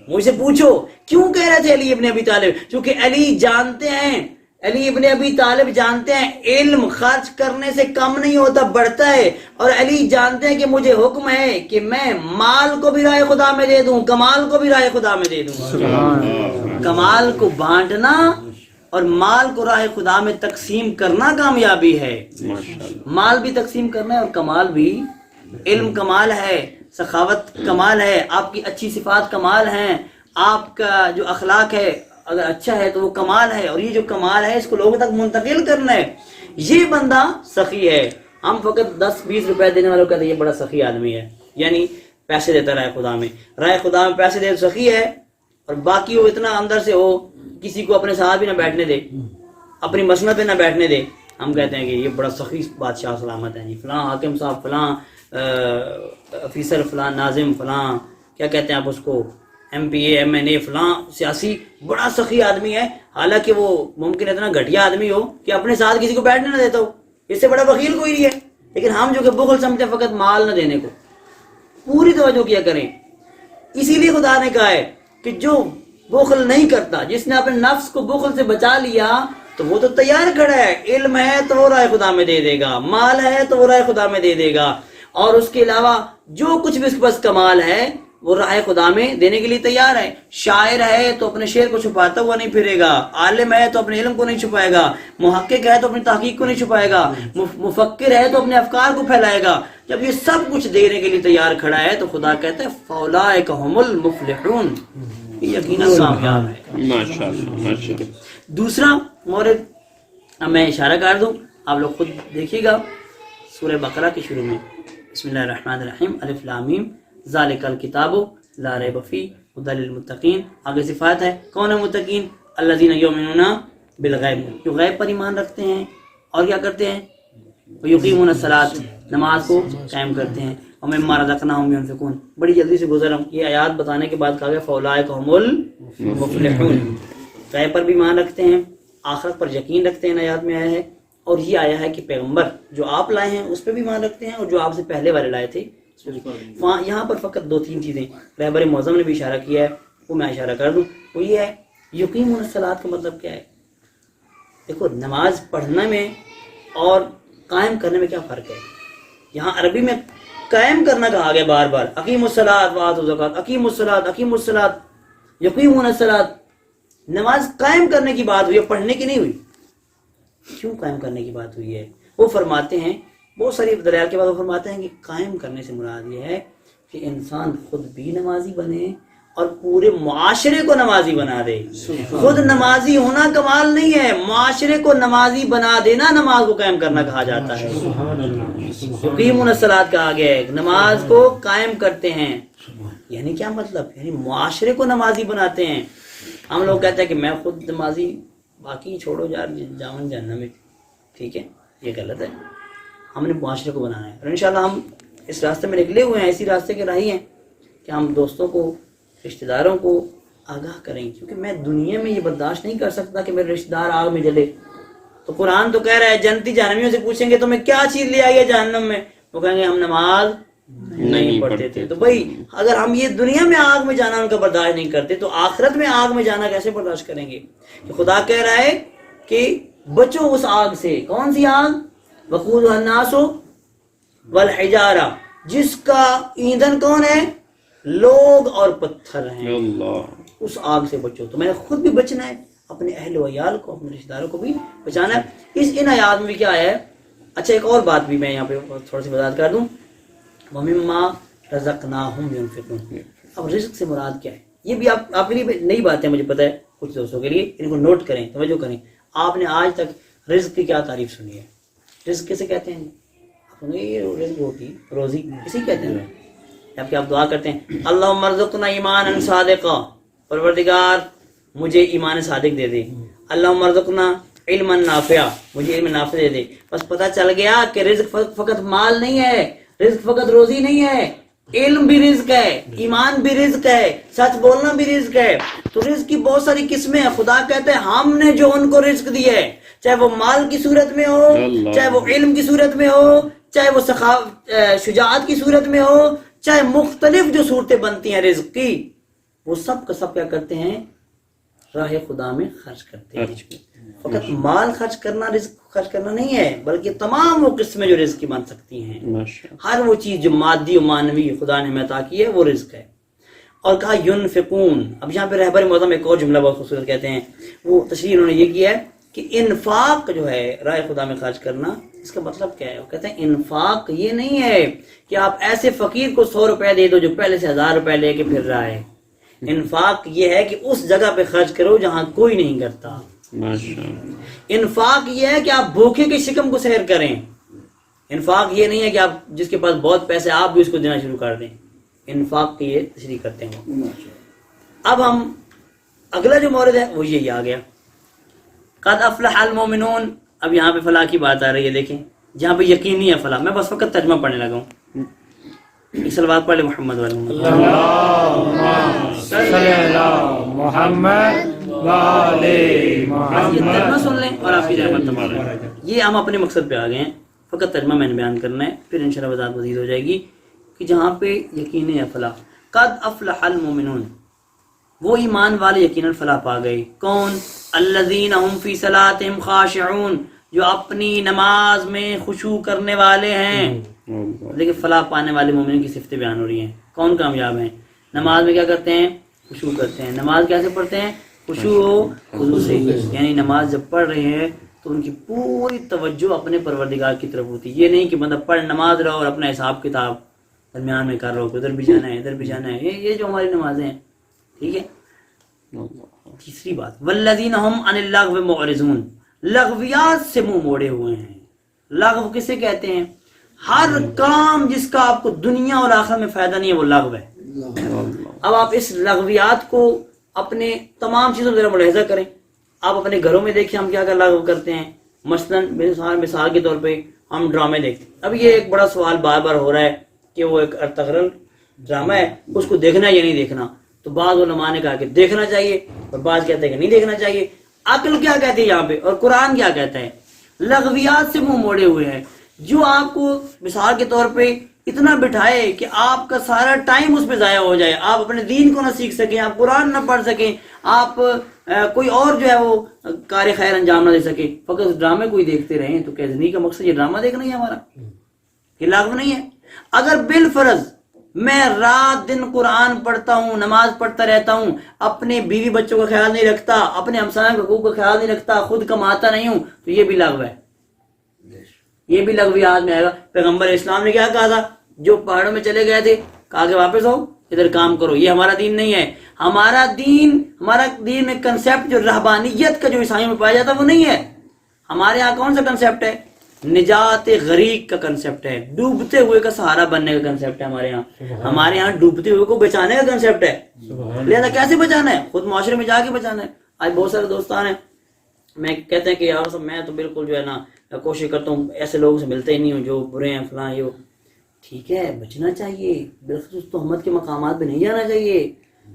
[SPEAKER 4] مجھ سے پوچھو. کیوں کہہ رہے تھے علی ابن ابی طالب؟ کیونکہ علی جانتے ہیں, علی ابن ابی طالب جانتے ہیں علم خرچ کرنے سے کم نہیں ہوتا, بڑھتا ہے. اور علی جانتے ہیں کہ مجھے حکم ہے کہ میں مال کو بھی راہ خدا میں دے دوں, کمال کو بھی راہ خدا میں دے دوں. کمال کو بانٹنا اور مال کو راہ خدا میں تقسیم کرنا کامیابی ہے. مال بھی تقسیم کرنا ہے اور کمال بھی. علم کمال ہے, سخاوت کمال ہے, آپ کی اچھی صفات کمال ہیں, آپ کا جو اخلاق ہے اگر اچھا ہے تو وہ کمال ہے, اور یہ جو کمال ہے اس کو لوگوں تک منتقل کرنا ہے. یہ بندہ سخی ہے. ہم فقط 10-20 روپے دینے والوں کہتے ہیں یہ بڑا سخی آدمی ہے, یعنی پیسے دیتا رائے خدا میں, رائے خدا میں پیسے دے تو سخی ہے, اور باقی وہ اتنا اندر سے ہو کسی کو اپنے ساتھ بھی نہ بیٹھنے دے, اپنی مسند پہ نہ بیٹھنے دے. ہم کہتے ہیں کہ یہ بڑا سخی بادشاہ سلامت ہے, فلاں حاکم صاحب, فلاں افیسر, فلاں ناظم, فلاں کیا کہتے ہیں آپ اس کو, ایم پی اے, ایم این اے, فلاں سیاسی بڑا سخی آدمی ہے, حالانکہ وہ ممکن اتنا گھٹیا آدمی ہو کہ اپنے ساتھ کسی کو بیٹھنے نہ دیتا ہو. اس سے بڑا بخیل کوئی نہیں ہے. لیکن ہم جو کہ بخل سمجھتے ہیں فقط مال نہ دینے کو. پوری توجہ کیا کریں. اسی لیے خدا نے کہا ہے کہ جو بخل نہیں کرتا, جس نے اپنے نفس کو بخل سے بچا لیا, تو وہ تو تیار کھڑا ہے. علم ہے تو وہ رائے خدا میں دے دے گا, مال ہے تو وہ رائے خدا میں دے دے گا, اور اس کے علاوہ جو کچھ بھی اس کے پاس کمال ہے وہ راہ خدا میں دینے کے لیے تیار ہے. شاعر ہے تو اپنے شعر کو چھپاتا ہوا نہیں پھرے گا, عالم ہے تو اپنے علم کو نہیں چھپائے گا, محقق ہے تو اپنی تحقیق کو نہیں چھپائے گا, مفکر ہے تو اپنے افکار کو پھیلائے گا. جب یہ سب کچھ دینے کے لیے تیار کھڑا ہے تو خدا کہتا ہے فاولئک هم المفلحون, یقیناً کامیاب ہے.
[SPEAKER 3] ماشاءاللہ.
[SPEAKER 4] دوسرا مورد میں اشارہ کر دوں, آپ لوگ خود دیکھیے گا, سورہ بقرہ کے شروع میں بسم اللہ الرحمن الرحیم الف لام میم ذالک الکتاب لا ریب فیہ ھدی للمتقین. آگے صفات ہے کون ہے متقین؟ الذین یؤمنون بالغیب، جو غیب پر ایمان رکھتے ہیں اور کیا کرتے ہیں؟ یقیمون الصلاۃ، نماز کو قائم کرتے ہیں. ومما رزقناہم ينفقون. بڑی جلدی سے گزر ہوں، یہ آیات بتانے کے بعد کہا گیا فاولئک هم المفلحون. غیب پر بھی ایمان رکھتے ہیں، آخرت پر یقین رکھتے ہیں، آیات میں آیا ہے. اور یہ آیا ہے کہ پیغمبر جو آپ لائے ہیں اس پہ بھی ایمان رکھتے ہیں اور جو آپ سے پہلے والے لائے تھے اس پہ بھی. وہاں یہاں پر فقط 2-3 چیزیں رہبر معظم نے بھی اشارہ کیا ہے، وہ میں اشارہ کر دوں. وہ یہ ہے یقیمون الصلاۃ کا مطلب کیا ہے؟ دیکھو نماز پڑھنے میں اور قائم کرنے میں کیا فرق ہے. یہاں عربی میں قائم کرنا کہا گیا بار بار، اقیموا الصلاۃ وآتوا الزکاۃ، اقیموا الصلاۃ اقیموا الصلاۃ یقیمون الصلاۃ. نماز قائم کرنے کی بات ہوئی ہے، پڑھنے کی نہیں ہوئی. کیوں قائم کرنے کی بات ہوئی ہے؟ وہ فرماتے ہیں بہت ساری دلائل کے بعد وہ فرماتے ہیں کہ قائم کرنے سے مراد یہ ہے کہ انسان خود بھی نمازی بنے اور پورے معاشرے کو نمازی بنا دے. خود نمازی ہونا کمال نہیں ہے، معاشرے کو نمازی بنا دینا نماز کو قائم کرنا کہا جاتا ہے. یقیمون الصلاۃ کہا گیا ہے، نماز کو قائم کرتے ہیں. یعنی کیا مطلب؟ یعنی معاشرے کو نمازی بناتے ہیں. ہم لوگ کہتے ہیں کہ میں خود نمازی، باقی چھوڑو جاون جہنم میں. ٹھیک ہے، یہ غلط ہے. ہم نے معاشرے کو بنانا ہے اور انشاءاللہ ہم اس راستے میں نکلے ہوئے ہیں، اسی راستے کے راہی ہیں کہ ہم دوستوں کو، رشتہ داروں کو آگاہ کریں. کیونکہ میں دنیا میں یہ برداشت نہیں کر سکتا کہ میرے رشتہ دار آگ میں جلے. تو قرآن تو کہہ رہا ہے جنتی جہنمیوں سے پوچھیں گے تمہیں کیا چیز لے آئی ہے جہنم میں، وہ کہیں گے ہم نماز نہیں پڑھتے تھے. تو بھائی اگر ہم یہ دنیا میں آگ میں جانا ان کا برداشت نہیں کرتے تو آخرت میں آگ میں جانا کیسے برداشت کریں گے؟ کہ خدا کہہ رہا ہے کہ بچو اس آگ سے. کون سی آگ؟ وقودها الناس والحجارہ، جس کا ایندھن کون ہے؟ لوگ اور پتھر ہیں. اس آگ سے بچو. تو میں نے خود بھی بچنا ہے، اپنے اہل و عیال کو، اپنے رشتہ داروں کو بھی بچانا ہے. ان آیات میں بھی کیا آیا ہے؟ اچھا ایک اور بات بھی میں یہاں پہ تھوڑا سی وضاحت کر دوں. وَمِمَّا رَزَقْنَاهُمْ يُنْفِقُونَ. اب رزق سے مراد کیا ہے؟ یہ بھی آپ کے لیے نئی بات ہے، مجھے پتا ہے کچھ دوستوں کے لیے، ان کو نوٹ کریں، توجہ کریں. آپ نے آج تک رزق کی کیا تعریف سنی ہے؟ رزق کیسے کہتے ہیں؟ یہ رزق روٹی روزی اسی کہتے ہیں. جبکہ آپ دعا کرتے ہیں اللہم ارزقنا ایمانا صادقا، پروردگار مجھے ایمان صادق دے دے. اللہم ارزقنا علما نافعا، مجھے علم نافع دے دے. بس پتہ چل گیا کہ رزق فقط مال نہیں ہے، رزق فقط روزی نہیں ہے، علم بھی رزق ہے، ایمان بھی رزق ہے، سچ بولنا بھی رزق ہے. تو رزق کی بہت ساری قسمیں ہیں. خدا کہتے ہیں ہم نے جو ان کو رزق دی ہے، چاہے وہ مال کی صورت میں ہو، چاہے وہ علم کی صورت میں ہو، چاہے وہ شجاعت کی صورت میں ہو، چاہے مختلف جو صورتیں بنتی ہیں رزق کی، وہ سب کا سب کیا کرتے ہیں؟ راہ خدا میں خرچ کرتے ہیں. فقط مال خرچ کرنا رزق خرچ کرنا نہیں ہے، بلکہ تمام وہ قسمیں جو رزق کی بن سکتی ہیں، ہر وہ چیز جو مادی و معنوی خدا نے ہمیں عطا کی ہے وہ رزق ہے. اور کہا ینفقون. اب یہاں پہ رہبر معظم ایک اور جملہ بہت خوبصورت کہتے ہیں، وہ تشریح انہوں نے یہ کیا ہے کہ انفاق جو ہے راہ خدا میں خرچ کرنا، اس کا مطلب کیا ہے؟ وہ کہتے ہیں انفاق یہ نہیں ہے کہ آپ ایسے فقیر کو 100 روپے دے دو جو پہلے سے 1000 روپے لے کے پھر رہا ہے. انفاق یہ ہے کہ اس جگہ پہ خرچ کرو جہاں کوئی نہیں کرتا. انفاق یہ ہے کہ آپ بھوکے کے شکم کو سیر کریں. انفاق یہ نہیں ہے کہ آپ جس کے پاس بہت پیسے آپ بھی اس کو دینا شروع کر دیں. انفاق کی یہ تشریح کرتے ہیں. اب ہم اگلا جو مورد ہے وہ یہی آ گیا قد افلح المومنون. اب یہاں پہ فلاح کی بات آ رہی ہے. دیکھیں جہاں پہ یقینی ہے فلاح، میں بس فقط ترجمہ پڑھنے لگا ہوں. ایک صلوات پڑھ لے محمد یہ ترجمہ سن لیں اور آپ کی رحمت تمام ہے. یہ ہم اپنے مقصد پہ آ گئے ہیں، فقط ترجمہ میں نے بیان کرنا ہے، پھر انشاءاللہ وضاحت مزید ہو جائے گی. کہ جہاں پہ یقین ہے فلاح، قد افلح المومنون، وہ ایمان والے یقیناً فلاح پا گئے. کون؟ الذین هم فی صلاتهم خاشعون، جو اپنی نماز میں خشوع کرنے والے ہیں. لیکن فلاح پانے والے مومنین کی صفتیں بیان ہو رہی ہیں. کون کامیاب ہیں؟ نماز میں کیا کرتے ہیں؟ خشوع کرتے ہیں. نماز کیسے پڑھتے ہیں؟ خشوع و خضوع سے. یعنی نماز جب پڑھ رہے ہیں تو ان کی پوری توجہ اپنے پروردگار کی طرف ہوتی ہے. یہ نہیں کہ بندہ پڑھ نماز رہو اور اپنا حساب کتاب درمیان میں کر رہا ہو، ادھر بھی جانا ہے ادھر بھی جانا ہے. یہ جو ہماری نمازیں ہیں. ٹھیک ہے. تیسری بات والذین هم عن اللغو معرضون، لغویات سے منہ موڑے ہوئے ہیں. لغو کسے کہتے ہیں؟ ہر کام جس کا آپ کو دنیا اور آخرت میں فائدہ نہیں ہے وہ لغو ہے. اب آپ اس لغویات کو اپنے تمام چیزوں میں ذرا ملاحظہ کریں. آپ اپنے گھروں میں دیکھیں ہم کیا کیا لغو کرتے ہیں. مثلاً مثال کے طور پہ ہم ڈرامے دیکھتے ہیں. اب یہ ایک بڑا سوال بار بار ہو رہا ہے کہ وہ ایک ارطغرل ڈرامہ ہے, اس کو دیکھنا یا نہیں دیکھنا. تو بعض علماء نے کہا کہ دیکھنا چاہیے اور بعض کہتے ہیں کہ نہیں دیکھنا چاہیے. عقل کیا کہتی ہے یہاں پہ اور قرآن کیا کہتا ہے؟ لغویات سے منہ موڑے ہوئے ہیں جو آپ کو مثال کے طور پہ اتنا بٹھائے کہ آپ کا سارا ٹائم اس پہ ضائع ہو جائے, آپ اپنے دین کو نہ سیکھ سکیں, آپ قرآن نہ پڑھ سکیں, آپ کوئی اور جو ہے وہ کار خیر انجام نہ دے سکیں, فقط اس ڈرامے کو ہی دیکھتے رہیں. تو کہنے کا مقصد یہ ڈرامہ دیکھنا ہی ہمارا, یہ لغو نہیں ہے. اگر بالفرض میں رات دن قرآن پڑھتا ہوں, نماز پڑھتا رہتا ہوں, اپنے بیوی بچوں کا خیال نہیں رکھتا, اپنے ہمسایوں کے حقوق کا خیال نہیں رکھتا, خود کماتا نہیں ہوں, تو یہ بھی لغو ہے, یہ بھی لغویات میں آئے گا. پیغمبر اسلام نے کیا کہا تھا؟ جو پہاڑوں میں چلے گئے تھے کہا کہ واپس آؤ ادھر کام کرو. یہ ہمارا دین نہیں ہے. ہمارا دین میں کنسیپٹ جو رہبانیت کا جو عیسائیوں میں پایا جاتا ہے وہ نہیں ہے. ہمارے ہاں کون سا کنسیپٹ ہے؟ نجات غریق کا کنسیپٹ ہے, ڈوبتے ہوئے کا سہارا بننے کا کنسیپٹ ہے ہمارے ہاں. ہمارے ہاں ڈوبتے ہوئے کو بچانے کا کنسیپٹ ہے. لہذا کیسے بچانا ہے؟ خود معاشرے میں جا کے بچانا ہے. آج بہت سارے دوستان ہیں میں کہتے ہیں کہ یار میں تو بالکل جو ہے نا کوشش کرتا ہوں ایسے لوگوں سے ملتے ہی نہیں ہوں جو برے ہیں فلاں. یہ ٹھیک ہے, بچنا چاہیے, بالخصوص تہمت کے مقامات پہ نہیں جانا چاہیے.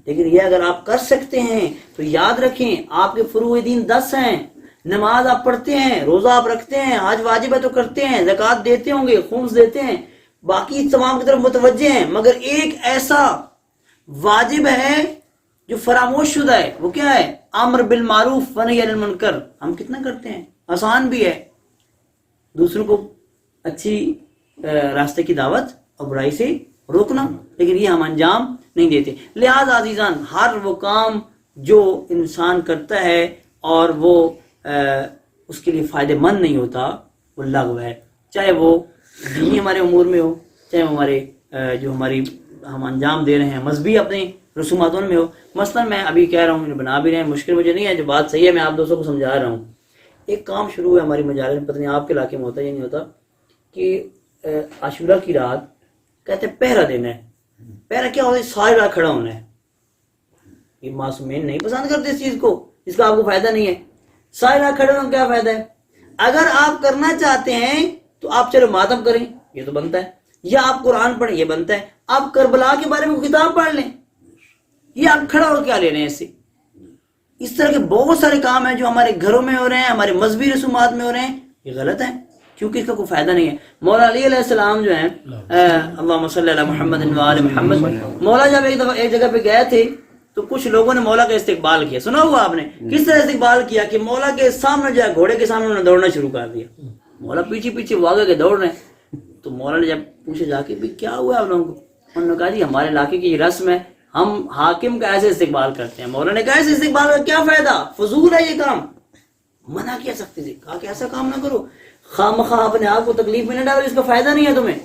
[SPEAKER 4] لیکن یہ اگر آپ کر سکتے ہیں تو یاد رکھیں آپ کے فروع دین 10 ہیں. نماز آپ پڑھتے ہیں, روزہ آپ رکھتے ہیں, حج واجب ہے تو کرتے ہیں, زکوٰۃ دیتے ہوں گے, خمس دیتے ہیں, باقی تمام کی طرف متوجہ ہیں. مگر ایک ایسا واجب ہے جو فراموش شدہ ہے, وہ کیا ہے؟ امر بالمعروف ونہی عن المنکر. ہم کتنا کرتے ہیں؟ آسان بھی ہے دوسروں کو اچھی راستے کی دعوت اور برائی سے روکنا, لیکن یہ ہم انجام نہیں دیتے. لہذا عزیزان ہر وہ کام جو انسان کرتا ہے اور وہ اس کے لیے فائدہ مند نہیں ہوتا وہ لغو ہے. چاہے وہ دینی ہمارے امور میں ہو, چاہے ہمارے جو ہم انجام دے رہے ہیں مذہبی اپنے رسوماتوں میں ہو. مثلا میں ابھی کہہ رہا ہوں, بنا بھی رہے ہیں, مشکل مجھے نہیں ہے, جو بات صحیح ہے میں آپ دوستوں کو سمجھا رہا ہوں. ایک کام شروع ہوا ہماری مجالس میں, پتہ نہیں آپ کے علاقے میں ہوتا ہے یا نہیں ہوتا, کہ عاشورہ کی رات کہتے ہیں پہرا دینا ہے. پہرا کیا ہوتا ہے؟ ساری رات کھڑا ہونا ہے. یہ معصومین نہیں پسند کرتے اس چیز کو جس کا آپ کو فائدہ نہیں ہے. ساری رات کھڑے ہونے کا کیا فائدہ ہے؟ اگر آپ کرنا چاہتے ہیں تو آپ چلو ماتم کریں, یہ تو بنتا ہے, یا آپ قرآن پڑھیں, یہ بنتا ہے. آپ کربلا کے بارے میں کتاب پڑھ لیں, یہ آپ کھڑا ہو کیا لے رہے ہیں اس سے؟ اس طرح کے بہت سارے کام ہیں جو ہمارے گھروں میں ہو رہے ہیں, ہمارے مذہبی رسومات میں ہو رہے ہیں, یہ غلط ہے کیونکہ اس کا کوئی فائدہ نہیں ہے. مولا علی علیہ السلام جو ہیں, اللہم صلی علی محمد و آل محمد, مولا جب ایک دفعہ ایک جگہ پہ گئے تھے تو کچھ لوگوں نے مولا کا استقبال کیا. سنا ہوا آپ نے کس طرح استقبال کیا؟ کہ مولا کے سامنے جو ہے گھوڑے کے سامنے انہوں نے دوڑنا شروع کر دیا. مولا پیچھے پیچھے وہ آگے کے دوڑ رہے ہیں. تو مولا نے جب پوچھا جا کے کیا ہوا آپ لوگوں کو, انہوں نے کہا جی ہمارے علاقے کی یہ رسم ہے, ہم حاکم کا ایسے استقبال کرتے ہیں. مولا نے کہا ایسے استقبال کا کیا فائدہ, فضول ہے یہ کام. منع کیا سکتے تھے, کہا کہ ایسا کام نہ کرو, خواہ مخواہ اپنے آپ کو تکلیف میں نہ ڈالو, اس کا فائدہ نہیں ہے تمہیں,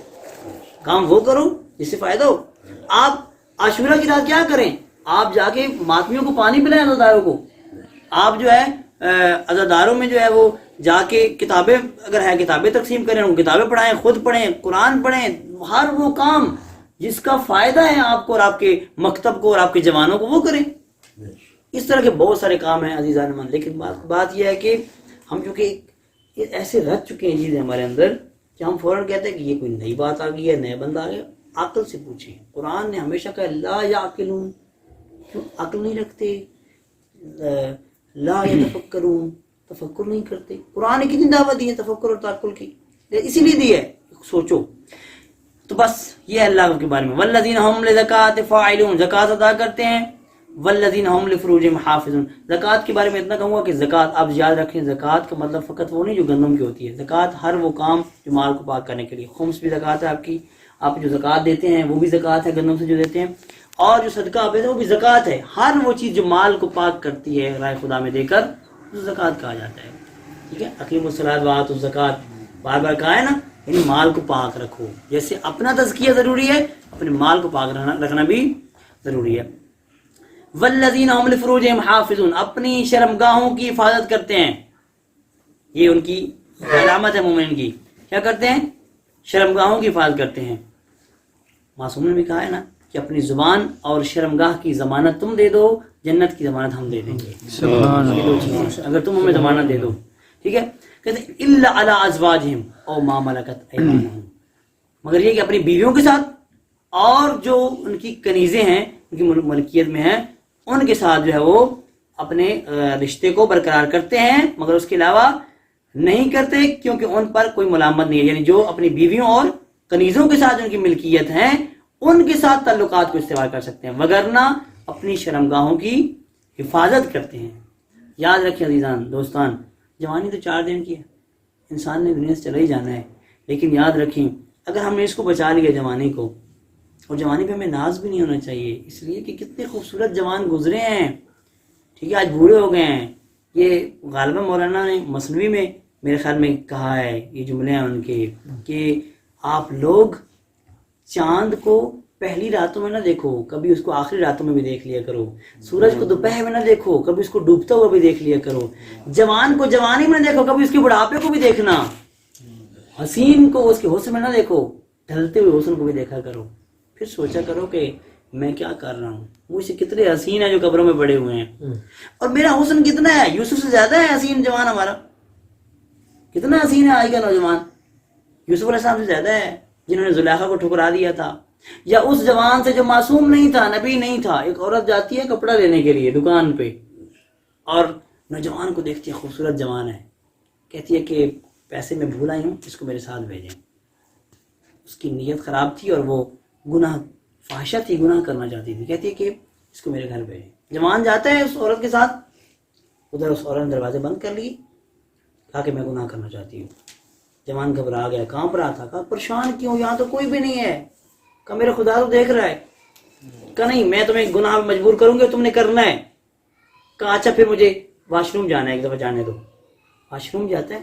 [SPEAKER 4] کام وہ کرو جس سے فائدہ ہو. آپ عاشورہ کی رات کیا کریں؟ آپ جا کے ماتمیوں کو پانی پلائیں, عزاداروں کو. آپ جو ہے عزاداروں میں جو ہے وہ جا کے کتابیں اگر ہے کتابیں تقسیم کریں, ان کو کتابیں پڑھائیں, خود پڑھیں, قرآن پڑھیں. ہر وہ کام جس کا فائدہ ہے آپ کو اور آپ کے مکتب کو اور آپ کے جوانوں کو وہ کریں. اس طرح کے بہت سارے کام ہیں عزیزان من. لیکن بات یہ ہے کہ ہم چونکہ ایسے رچ چکے ہیں چیزیں ہمارے اندر کہ ہم فوراً کہتے ہیں کہ یہ کوئی نئی بات آ گئی ہے, نیا بندہ آ گیا. عقل سے پوچھیں. قرآن نے ہمیشہ کہا لا یعقلون, کیوں عقل نہیں رکھتے؟ لا یتفکرون, تفکر نہیں کرتے. قرآن نے کتنی دعوت دی ہے تفکر اور تعقل کی, اسی لیے دی ہے, سوچو. تو بس یہ ہے اللہ کے بارے میں. والذین هم لزکاۃ فاعلون, زکوٰۃ ادا کرتے ہیں. والذین هم لفروجہم حافظون, زکوٰۃ کے بارے میں اتنا کہوں گا کہ زکوٰۃ آپ یاد رکھیں, زکوٰۃ کا مطلب فقط وہ نہیں جو گندم کی ہوتی ہے. زکوٰۃ ہر وہ کام جو مال کو پاک کرنے کے لیے. خمس بھی زکوٰۃ ہے آپ کی, آپ جو زکوٰۃ دیتے ہیں وہ بھی زکوٰۃ ہے گندم سے جو دیتے ہیں, اور جو صدقہ آپ دیتے ہیں وہ بھی زکوٰۃ ہے. ہر وہ چیز جو مال کو پاک کرتی ہے رائے خدا میں دے کر, اس زکوٰۃ کہا جاتا ہے. ٹھیک ہے, اقیموا الصلاۃ وآتوا الزکوٰۃ, بار بار کہا ہے نا, یعنی مال کو پاک رکھو. جیسے اپنا تزکیہ ضروری ہے, اپنے مال کو پاک رکھنا بھی ضروری ہے. والذین هم لفروجہم حافظون, اپنی شرمگاہوں کی حفاظت کرتے ہیں. یہ ان کی علامت ہے مومن کی. کیا کرتے ہیں؟ شرمگاہوں کی حفاظت کرتے ہیں. معصوم نے بھی کہا ہے نا کہ اپنی زبان اور شرمگاہ کی ضمانت تم دے دو، جنت کی ضمانت ہم دے دیں گے. یہ دو چیزیں اگر تم ہمیں ضمانت دے دو. ٹھیک ہے. کہتے ہیں الا علی ازواجہم او ما ملکت ایمانہم، مگر یہ کہ اپنی بیویوں کے ساتھ اور جو ان کی کنیزیں ہیں، ان کی ملکیت میں ہیں، ان کے ساتھ جو ہے وہ اپنے رشتے کو برقرار کرتے ہیں، مگر اس کے علاوہ نہیں کرتے، کیونکہ ان پر کوئی ملامت نہیں ہے. یعنی جو اپنی بیویوں اور کنیزوں کے ساتھ ان کی ملکیت ہیں ان کے ساتھ تعلقات کو استوار کر سکتے ہیں، وگرنہ اپنی شرمگاہوں کی حفاظت کرتے ہیں. یاد رکھیں عزیزان دوستان، جوانی تو 4 دن کی ہے، انسان نے دنیا سے چلا ہی جانا ہے. لیکن یاد رکھیں اگر ہم نے اس کو بچا لیا جوانی کو، اور جوانی پہ ہمیں ناز بھی نہیں ہونا چاہیے، اس لیے کہ کتنے خوبصورت جوان گزرے ہیں. ٹھیک ہے، آج بوڑھے ہو گئے ہیں. یہ غالباً مولانا نے مثنوی میں میرے خیال میں کہا ہے، یہ جملے ہیں ان کے، کہ آپ لوگ چاند کو پہلی راتوں میں نہ دیکھو، کبھی اس کو آخری راتوں میں بھی دیکھ لیا کرو. سورج کو دوپہر میں نہ دیکھو، کبھی اس کو ڈوبتا ہوا بھی دیکھ لیا کرو. جوان کو جوانی میں نہ دیکھو، کبھی اس کے بڑھاپے کو بھی دیکھنا. حسین کو اس کے حسن میں نہ دیکھو، ڈھلتے ہوئے حسن کو بھی دیکھا کرو. پھر سوچا کرو کہ میں کیا کر رہا ہوں، مجھ سے کتنے حسین ہیں جو قبروں میں پڑے ہوئے ہیں، اور میرا حسن کتنا ہے. یوسف سے زیادہ ہے حسین جوان ہمارا. کتنا حسین ہے آج کا نوجوان، یوسف علیہ السلام سے زیادہ ہے جنہوں نے زلیخا کو ٹھکرا دیا تھا. یا اس جوان سے جو معصوم نہیں تھا، نبی نہیں تھا. ایک عورت جاتی ہے کپڑا لینے کے لیے دکان پہ، اور نوجوان کو دیکھتی ہے خوبصورت جوان ہے، کہتی ہے کہ پیسے میں بھول آئی ہوں، اس کو میرے ساتھ بھیجیں. اس کی نیت خراب تھی اور وہ گناہ فاحشہ تھی، گناہ کرنا چاہتی تھی. کہتی ہے کہ اس کو میرے گھر بھیجیں. جوان جاتا ہے اس عورت کے ساتھ، ادھر اس عورت نے دروازے بند کر لیے، کہا کہ میں گناہ کرنا چاہتی ہوں. جوان گھبرا گیا، کانپ رہا تھا. کہا پریشان کیوں، یہاں تو کوئی بھی نہیں ہے. کہا میرا خدا تو دیکھ رہا ہے. کہا نہیں، میں تمہیں گناہ میں مجبور کروں گی، تم نے کرنا ہے. کہا اچھا پھر مجھے واش روم جانا ہے، ایک دفعہ جانے دو. واش روم جاتا ہے،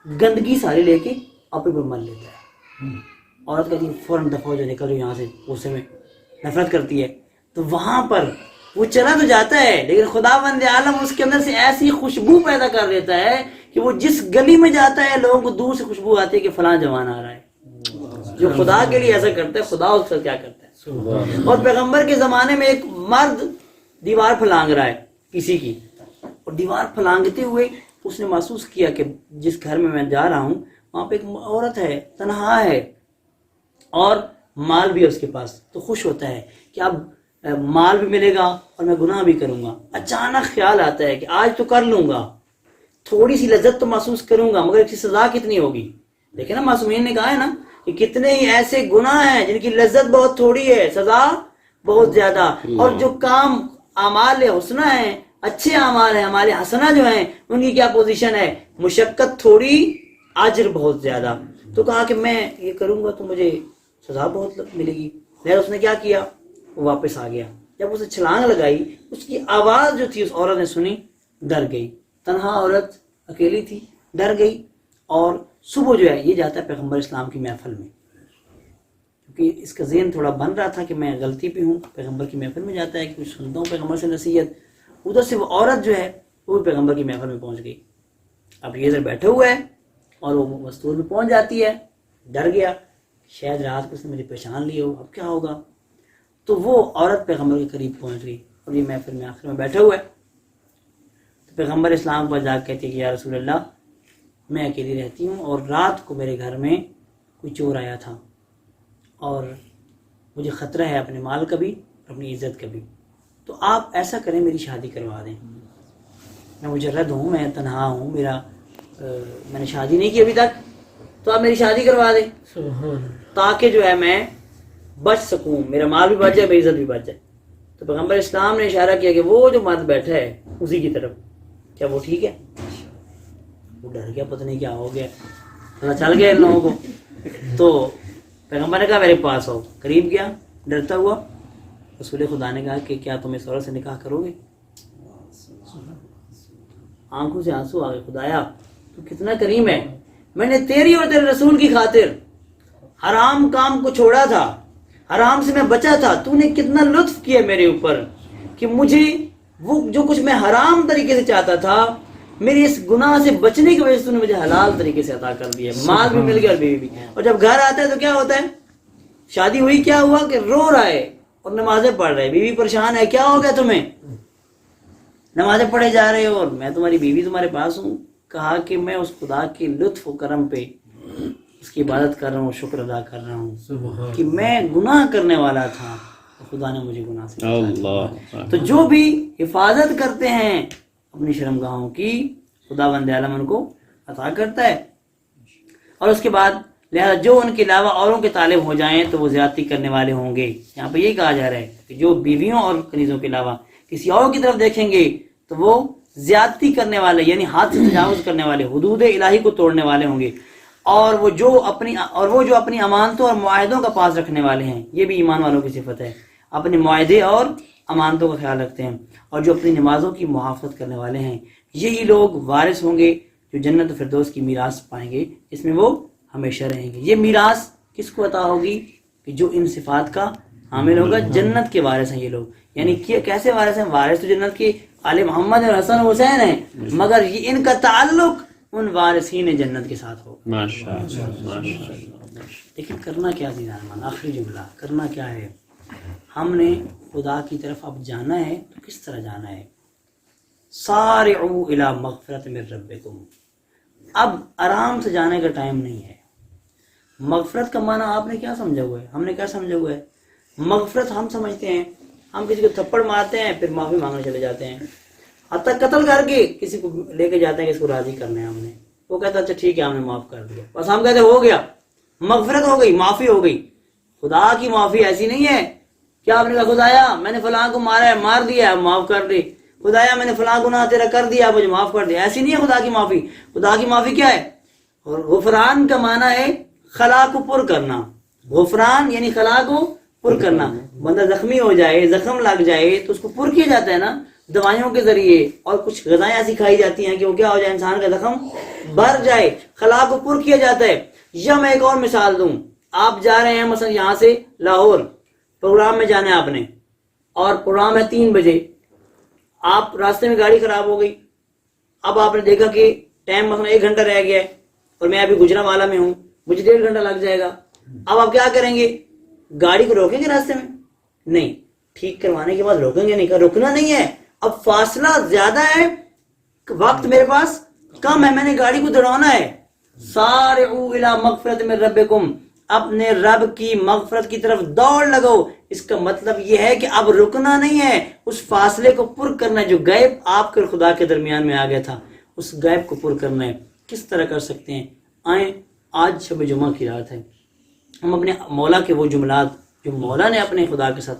[SPEAKER 4] گندگی ساری لے کے اپنے پر مل لیتا ہے. عورت کہتی ہے فوراً دفعہ ہو جائے، نکل جاؤ یہاں سے، غصے میں نفرت کرتی ہے. تو وہاں پر وہ چلا تو جاتا ہے، لیکن خدا بند عالم اس کے اندر سے ایسی خوشبو پیدا کر دیتا ہے کہ وہ جس گلی میں جاتا ہے لوگوں کو دور سے خوشبو آتی ہے کہ فلاں جوان آ رہا ہے. جو خدا کے لیے ایسا کرتا ہے، خدا اس کا کیا کرتا ہے. اور پیغمبر کے زمانے میں ایک مرد دیوار پھلانگ رہا ہے کسی کی، اور دیوار پھلانگتے ہوئے اس نے محسوس کیا کہ جس گھر میں جا رہا ہوں وہاں پہ ایک عورت ہے، تنہا ہے، اور مال بھی ہے اس کے پاس. تو خوش ہوتا ہے کہ اب مال بھی ملے گا اور میں گناہ بھی کروں گا. اچانک خیال آتا ہے کہ آج تو کر لوں گا، تھوڑی سی لذت تو محسوس کروں گا، مگر اس کی سزا کتنی ہوگی. دیکھیں نا معصومین نے کہا ہے نا کہ کتنے ہی ایسے گناہ ہیں جن کی لذت بہت تھوڑی ہے، سزا بہت زیادہ. اور جو کام اعمال حسنہ ہیں، اچھے اعمال ہیں، ہمارے حسنہ جو ہیں، ان کی کیا پوزیشن ہے، مشقت تھوڑی، اجر بہت زیادہ. تو کہا کہ میں یہ کروں گا تو مجھے سزا بہت ملے گی. پھر اس نے کیا کیا، وہ واپس آ گیا. جب اسے چھلانگ لگائی، اس کی آواز جو تھی اس عورت نے سنی، ڈر گئی. تنہا عورت اکیلی تھی، ڈر گئی. اور صبح جو ہے یہ جاتا ہے پیغمبر اسلام کی محفل میں، کیونکہ اس کا ذہن تھوڑا بن رہا تھا کہ میں غلطی پہ ہوں. پیغمبر کی محفل میں جاتا ہے کہ کچھ سنتا ہوں پیغمبر سے نصیحت. ادھر سے وہ عورت جو ہے وہ بھی پیغمبر کی محفل میں پہنچ گئی. اب یہ ادھر بیٹھے ہوا ہے اور وہ مستور میں پہنچ جاتی ہے. ڈر گیا، شاید رات کو اس نے مجھے پہچان لیا ہو، اب کیا ہوگا. تو وہ عورت پیغمبر کے قریب پہنچ گئی اور یہ محفل میں آخر میں بیٹھا ہوا ہے. تو پیغمبر اسلام پر جا کے کہتی ہے کہ یا رسول اللہ، میں اکیلی رہتی ہوں اور رات کو میرے گھر میں کوئی چور آیا تھا اور مجھے خطرہ ہے اپنے مال کا بھی اور اپنی عزت کا بھی. تو آپ ایسا کریں میری شادی کروا دیں. میں مجرد ہوں، میں تنہا ہوں، میں نے شادی نہیں کی ابھی تک، تو آپ میری شادی کروا دیں تاکہ جو ہے میں بچ سکوں، میرا مال بھی بچ جائے، میری عزت بھی بچ جائے. تو پیغمبر اسلام نے اشارہ کیا کہ وہ جو مرد بیٹھا ہے اسی کی طرف، کیا وہ ٹھیک ہے؟ وہ ڈر گیا، پتہ نہیں کیا ہو گیا، پتہ چل گیا ان لوگوں کو. تو پیغمبر نے کہا میرے پاس آؤ. قریب گیا ڈرتا ہوا. رسول خدا نے کہا کہ کیا تم اس عورت سے نکاح کرو گے؟ آنکھوں سے آنسو آ گئے. خدایا تو کتنا کریم ہے، میں نے تیری اور تیرے رسول کی خاطر حرام کام کو چھوڑا تھا، حرام سے میں بچا تھا. تو نے کتنا لطف کیا میرے اوپر کہ مجھے وہ جو کچھ میں حرام طریقے سے چاہتا تھا میری اس گناہ سے بچنے کی وجہ سے تو نے مجھے حلال طریقے سے عطا کر دیا، مال بھی مل گیا اور بیوی بھی. اور جب گھر آتا ہے تو کیا ہوتا ہے؟ شادی ہوئی کیا ہوا کہ رو رہا ہے اور نمازیں پڑھ رہے، بیوی پریشان ہے، کیا ہو گیا تمہیں؟ نمازیں پڑھے جا رہے ہو اور میں تمہاری بیوی تمہارے پاس ہوں. کہا کہ میں اس خدا کے لطف و کرم پہ اس کی عبادت کر رہا ہوں، شکر ادا کر رہا ہوں کہ میں گناہ کرنے والا تھا، خدا نے مجھے گناہ سے بچا لیا. تو جو بھی حفاظت کرتے ہیں اپنی شرمگاہوں کی، خدا بند عالم ان کو عطا کرتا ہے. اور اس کے بعد لہذا جو ان کے علاوہ اوروں کے طالب ہو جائیں تو وہ زیادتی کرنے والے ہوں گے. یہاں پہ یہی کہا جا رہا ہے کہ جو بیویوں اور کنیزوں کے علاوہ کسی اور کی طرف دیکھیں گے تو وہ زیادتی کرنے والے، یعنی حد سے تجاوز کرنے والے، حدود الہی کو توڑنے والے ہوں گے. اور وہ جو اپنی امانتوں اور معاہدوں کا پاس رکھنے والے ہیں، یہ بھی ایمان والوں کی صفت ہے، اپنے معاہدے اور امانتوں کا خیال رکھتے ہیں. اور جو اپنی نمازوں کی محافظت کرنے والے ہیں، یہی لوگ وارث ہوں گے جو جنت و فردوس کی میراث پائیں گے، اس میں وہ ہمیشہ رہیں گے. یہ میراث کس کو عطا ہوگی؟ کہ جو ان صفات کا حامل ہوگا. جنت کے وارث ہیں یہ لوگ. یعنی کیسے وارث ہیں؟ وارث تو جنت کے آل محمد اور حسن حسین ہیں، مگر یہ ان کا تعلق ان وارثین جنت کے ساتھ ہوگا.
[SPEAKER 3] ماشاءاللہ.
[SPEAKER 4] لیکن کرنا کیا عزیز رحمان، آخری جملہ، کرنا کیا ہے؟ ہم نے خدا کی طرف اب جانا ہے تو کس طرح جانا ہے؟ سارعوا الی مغفرۃ من ربکم. اب آرام سے جانے کا ٹائم نہیں ہے. مغفرت کا معنی آپ نے کیا سمجھا ہوا ہے؟ ہم نے کیا سمجھا ہوا ہے؟ مغفرت ہم سمجھتے ہیں ہم کسی کو تھپڑ مارتے ہیں پھر معافی مانگنے چلے جاتے ہیں، حتیٰ قتل کر کے کسی کو لے کے جاتے ہیں کہ اس کو راضی کرنا ہے ہم نے. وہ کہتا ہے اچھا ٹھیک ہے ہم نے معاف کر دیا، بس ہم کہتے ہیں ہو گیا، مغفرت ہو گئی، معافی ہو گئی. خدا کی معافی ایسی نہیں ہے. کیا آپ نے کہا خدایا میں نے فلاں کو مارا ہے، مار دیا ہے، معاف کر دے. خدایا میں نے فلاں گناہ تیرا کر دیا، مجھے معاف کر دیا. ایسی نہیں ہے خدا کی معافی. خدا کی معافی کیا ہے؟ اور غفران کا معنی ہے خلا کو پر کرنا. غفران یعنی خلا کو پر کرنا. بندہ زخمی ہو جائے، زخم لگ جائے تو اس کو پر کیا جاتا ہے نا دوائیوں کے ذریعے، اور کچھ غذائیں ایسی کھائی جاتی ہیں کہ وہ کیا ہو جائے، انسان کا زخم بھر جائے، خلا کو پر کیا جاتا ہے. یا میں ایک اور مثال دوں. آپ جا رہے ہیں مثلا یہاں سے لاہور، پروگرام میں جانا ہے آپ نے، اور پروگرام ہے 3 بجے. آپ راستے میں گاڑی خراب ہو گئی. اب آپ نے دیکھا کہ ٹائم مثلا 1 گھنٹہ رہ گیا ہے اور میں ابھی گجرانوالہ میں ہوں، مجھے 1.5 گھنٹہ لگ جائے گا. اب آپ کیا کریں گے؟ گاڑی کو روکیں گے راستے میں؟ نہیں. ٹھیک کروانے کے بعد روکیں گے نہیں. رکنا نہیں ہے. اب فاصلہ زیادہ ہے، وقت میرے پاس کم ہے، میں نے گاڑی کو دوڑانا ہے. سارعوا الی مغفرۃ من ربکم. اپنے رب کی مغفرت کی طرف دوڑ لگو. اس کا مطلب یہ ہے کہ اب رکنا نہیں ہے، اس فاصلے کو پر کرنا ہے جو غیب آپ کے خدا کے درمیان میں آ گیا تھا، اس غیب کو پر کرنا ہے. کس طرح کر سکتے ہیں؟ آئیں، آج شب جمعہ کی رات ہے، ہم اپنے مولا کے وہ جملات جو مولا نے اپنے خدا کے ساتھ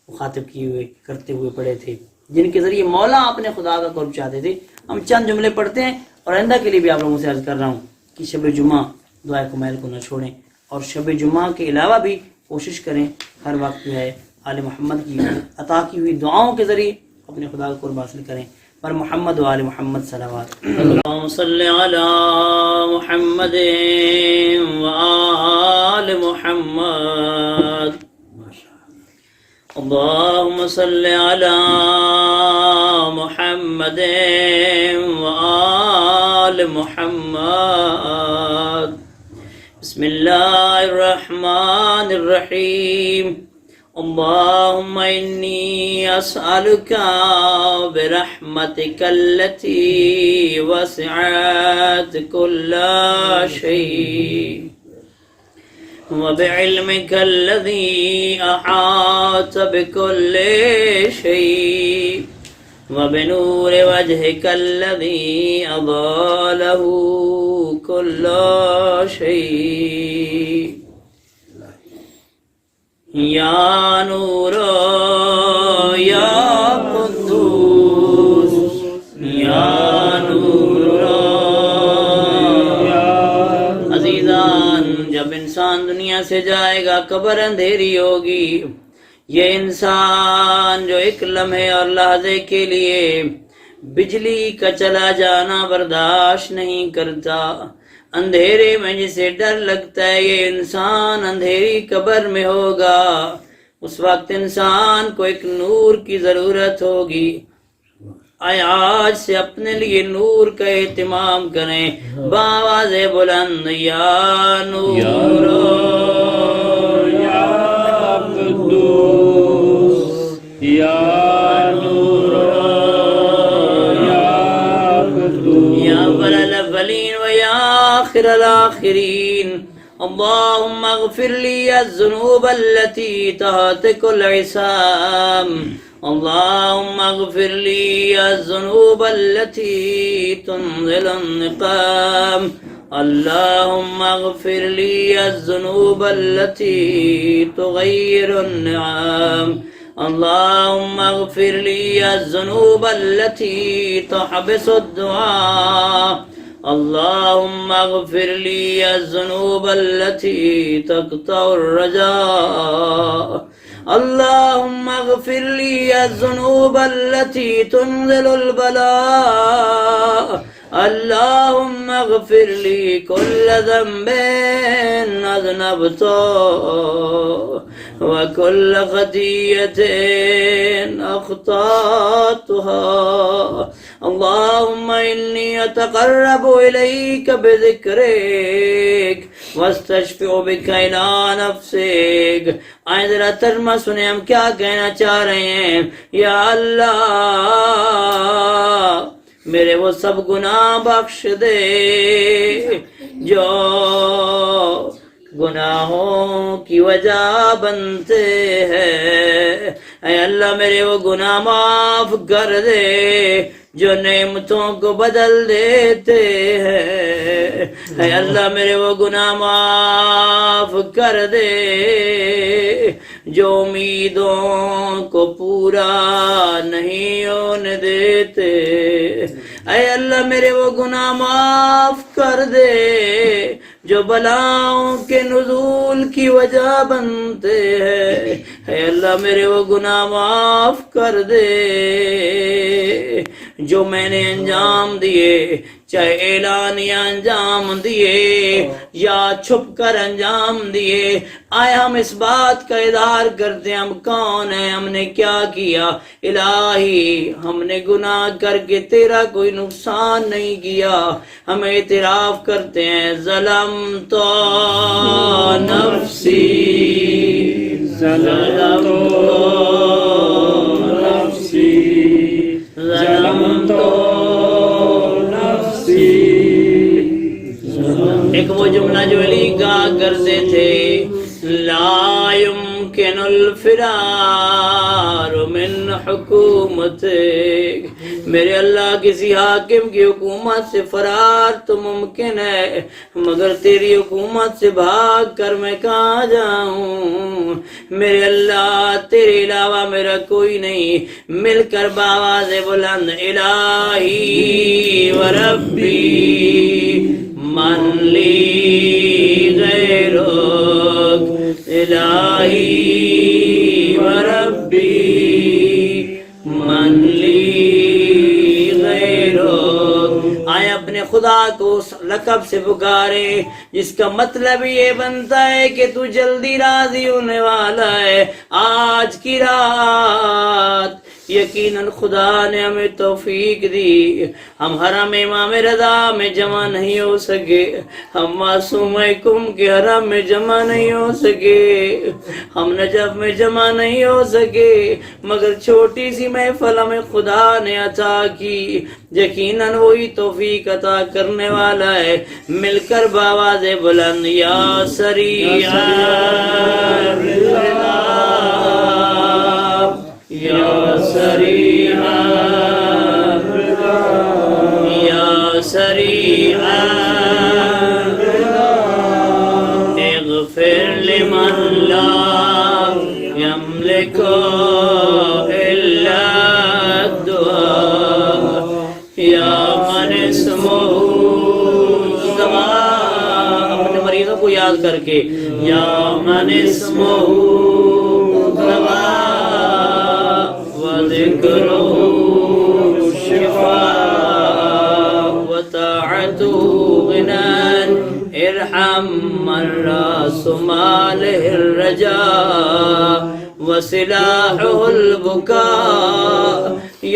[SPEAKER 4] مخاطب کیے ہوئے کرتے ہوئے پڑھے تھے، جن کے ذریعے مولا اپنے خدا کا قرب چاہتے تھے، ہم چند جملے پڑھتے ہیں. اور آئندہ کے لیے بھی آپ لوگوں سے عرض کر رہا ہوں کہ شب جمعہ دعائے کمیل کو نہ چھوڑیں، اور شب جمعہ کے علاوہ بھی کوشش کریں ہر وقت جو ہے آل محمد کی عطا کی ہوئی دعاؤں کے ذریعے اپنے خدا کا قرب حاصل کریں. پر محمد و آل محمد صلوات. اللہم صلی علی محمد و آل محمد. اللہم صلی علی محمد و آل محمد. بسم اللہ الرحمن الرحیم. اللہم انی اسألک برحمتک التی وسعت کل شیء وبعلمک الذی احاط بكل شیء وبنور وجهك الذي أضاء كل شيء يا نور يا قدوس يا نور. عزیزان، جب انسان دنیا سے جائے گا قبر اندھیری ہوگی. یہ انسان جو ایک لمحے اور لحظے کے لیے بجلی کا چلا جانا برداشت نہیں کرتا، اندھیرے میں جسے ڈر لگتا ہے، یہ انسان اندھیری قبر میں ہوگا. اس وقت انسان کو ایک نور کی ضرورت ہوگی. آئے آج سے اپنے لیے نور کا اہتمام کریں بآواز بلند یا نور
[SPEAKER 3] یا قدوس یا نور یا قدوس
[SPEAKER 4] یا اول الاولین و یا آخر الاخرین اللهم اغفر لي الذنوب التي تهتك العصام اللهم اغفر لي الذنوب التي تنزل النقام اللهم اغفر لي الذنوب التي تغير النعام اللهم اغفر لي الذنوب التي تحبس الدعاء اللهم اغفر لي الذنوب التي تقطع الرجاء اللهم اغفر لي الذنوب التي تنزل البلاء اللهم اغفر لي كل ذنب أذنبته وكل خطيئة أخطأتها اللهم إني أتقرب إليك بذكرك واستشفع بك إلى نفسك. آئیں ذرا ترجمہ سنیں ہم کیا کہنا چاہ رہے ہیں. یا اللہ میرے وہ سب گناہ بخش دے جو گناہوں کی وجہ بنتے ہیں. اے اللہ میرے وہ گناہ معاف کر دے جو نعمتوں کو بدل دیتے ہیں. اے اللہ میرے وہ گناہ معاف کر دے جو امیدوں کو پورا نہیں ہونے دیتے. اے اللہ میرے وہ گناہ معاف کر دے جو بلاؤں کے نزول کی وجہ بنتے ہیں. اے اللہ میرے وہ گناہ معاف کر دے جو میں نے انجام دیے، چاہے اعلانیہ انجام دیے یا چھپ کر انجام دیے. آئے ہم اس بات کا اظہار کرتے ہیں ہم کون ہیں، ہم نے کیا کیا. الہی ہم نے گناہ کر کے تیرا کوئی نقصان نہیں کیا. ہم اعتراف کرتے ہیں ظلمت نفسی ظلمت نفسی ظلمت نفسی. ایک وہ جملہ جو علی کہا کرتے تھے لا يمكن الفرار من حکومتک. میرے اللہ کسی حاکم کی حکومت سے فرار تو ممکن ہے مگر تیری حکومت سے بھاگ کر میں کہاں جاؤں. میرے اللہ تیرے علاوہ میرا کوئی نہیں. مل کر بآواز بلند الہی و ربی من لی غیرک الہی و ربی من لی غیرک. آئے اپنے خدا کو اس لقب سے پکارے جس کا مطلب یہ بنتا ہے کہ تو جلدی راضی ہونے والا ہے. آج کی رات یقیناً خدا نے ہمیں توفیق دی. ہم حرم امام رضا میں جمع نہیں ہو سکے، ہم معصوم کم کے حرم میں جمع نہیں ہو سکے، ہم نجف میں جمع نہیں ہو سکے، مگر چھوٹی سی محفل ہمیں خدا نے عطا کی. یقیناً وہی توفیق عطا کرنے والا ہے. مل کر بآواز بلند یا سریع یا سریع یا سریع اغفر لمن لا يملك الا الدعاء یا من اسمه اپنے مریضوں کو یاد کر کے یا من اسمه وذكره الشفاء وطاعته غنى ارحم من راس ماله الرجاء وسلاحه البكاء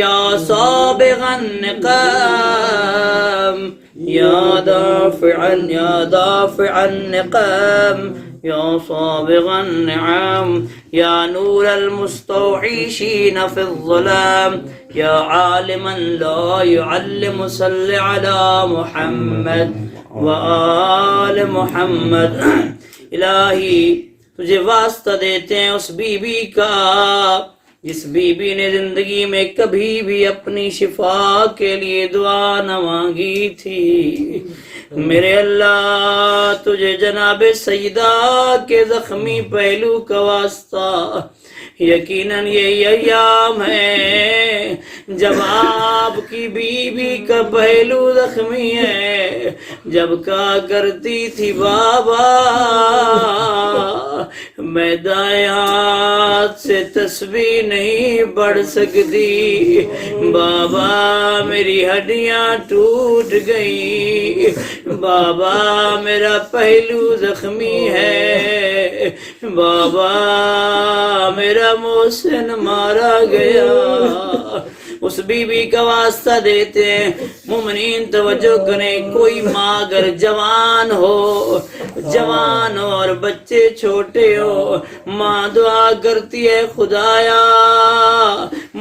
[SPEAKER 4] یا سابغ النقام یا دافع النقام یا صابغ النعام یا نور المستوحشین فی الظلام یا عالما لا يعلم صل علی محمد وآل محمد. الہی تجھے واسطہ دیتے ہیں اس بی بی کا جس بی بی نے زندگی میں کبھی بھی اپنی شفا کے لیے دعا نہ مانگی تھی. میرے اللہ تجھے جناب سیدہ کے زخمی پہلو کا واسطہ، یقیناً یہ ایام ہے جب آپ کی بیوی کا پہلو زخمی ہے، جب کہا کرتی تھی بابا میں دائیں ہاتھ سے تسبیح نہیں پڑھ سکتی، بابا میری ہڈیاں ٹوٹ گئی، بابا میرا پہلو زخمی ہے، بابا میرا محسن مارا گیا. اس بی بی کا واسطہ دیتے ہیں. مومنین توجہ کریں، کوئی ماں اگر جوان ہو اور بچے چھوٹے ہو، ماں دعا کرتی ہے خدایا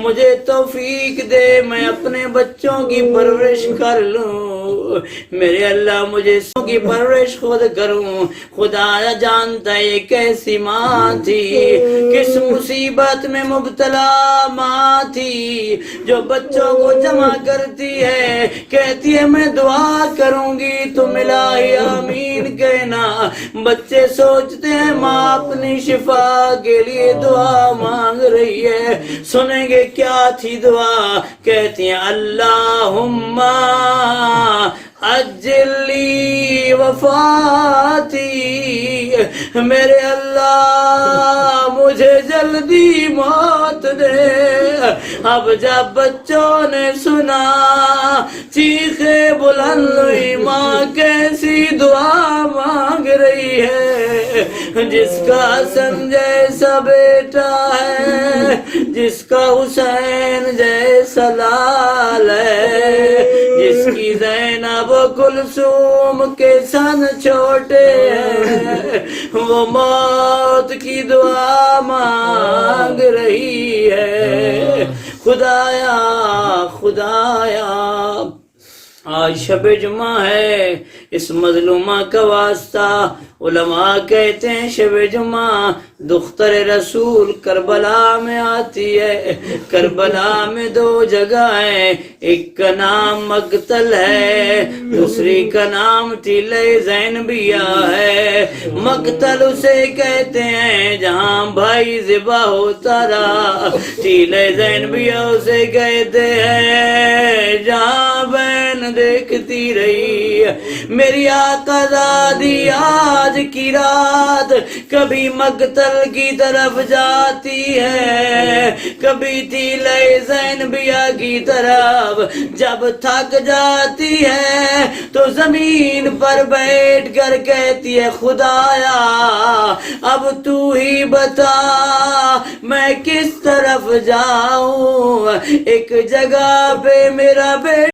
[SPEAKER 4] مجھے توفیق دے میں اپنے بچوں کی پرورش کر لوں، میرے اللہ مجھے سو کی پرورش خود کروں. خدایا جانتا ہے یہ کیسی ماں تھی، کس مصیبت میں مبتلا ماں تھی جو بچوں کو جمع کرتی ہے، کہتی ہے میں دعا کروں گی تم الہی آمین کہنا. بچے سوچتے ہیں ماں اپنی شفا کے لیے دعا مانگ رہی ہے، سنیں گے کیا تھی دعا، کہتی ہیں اللہم عجل لی وفاتی، میرے اللہ مجھے جلدی موت دے. اب جب بچوں نے سنا چیخے بلند ہوئی، ماں کیسی دعا مانگ رہی ہے، جس کا حسن جیسا بیٹا ہے، جس کا حسین جیسا لال ہے، جس کی زینب و کلثوم کے سن چھوٹے ہیں، وہ موت کی دعا مانگ رہی ہے. خدایا آج شب جمعہ ہے، اس مظلومہ کا واسطہ علماء کہتے ہیں شب جمعہ دختر رسول کربلا میں آتی ہے. کربلا میں دو جگہ ہے، ایک کا نام مقتل ہے، دوسری کا نام ٹیلہ زینبیہ ہے. مقتل اسے کہتے ہیں جہاں بھائی ذبح ہوتا رہا، ٹیلہ زینبیہ اسے کہتے ہیں جہاں بہن دیکھتی رہی. میری آقا زادی آج کی رات کبھی مقتل کی طرف جاتی ہے، کبھی ٹیلہ زینبیہ کی طرف. جب تھک جاتی ہے تو زمین پر بیٹھ کر کہتی ہے خدایا اب تو ہی بتا میں کس طرف جاؤں. ایک جگہ پہ میرا بیٹا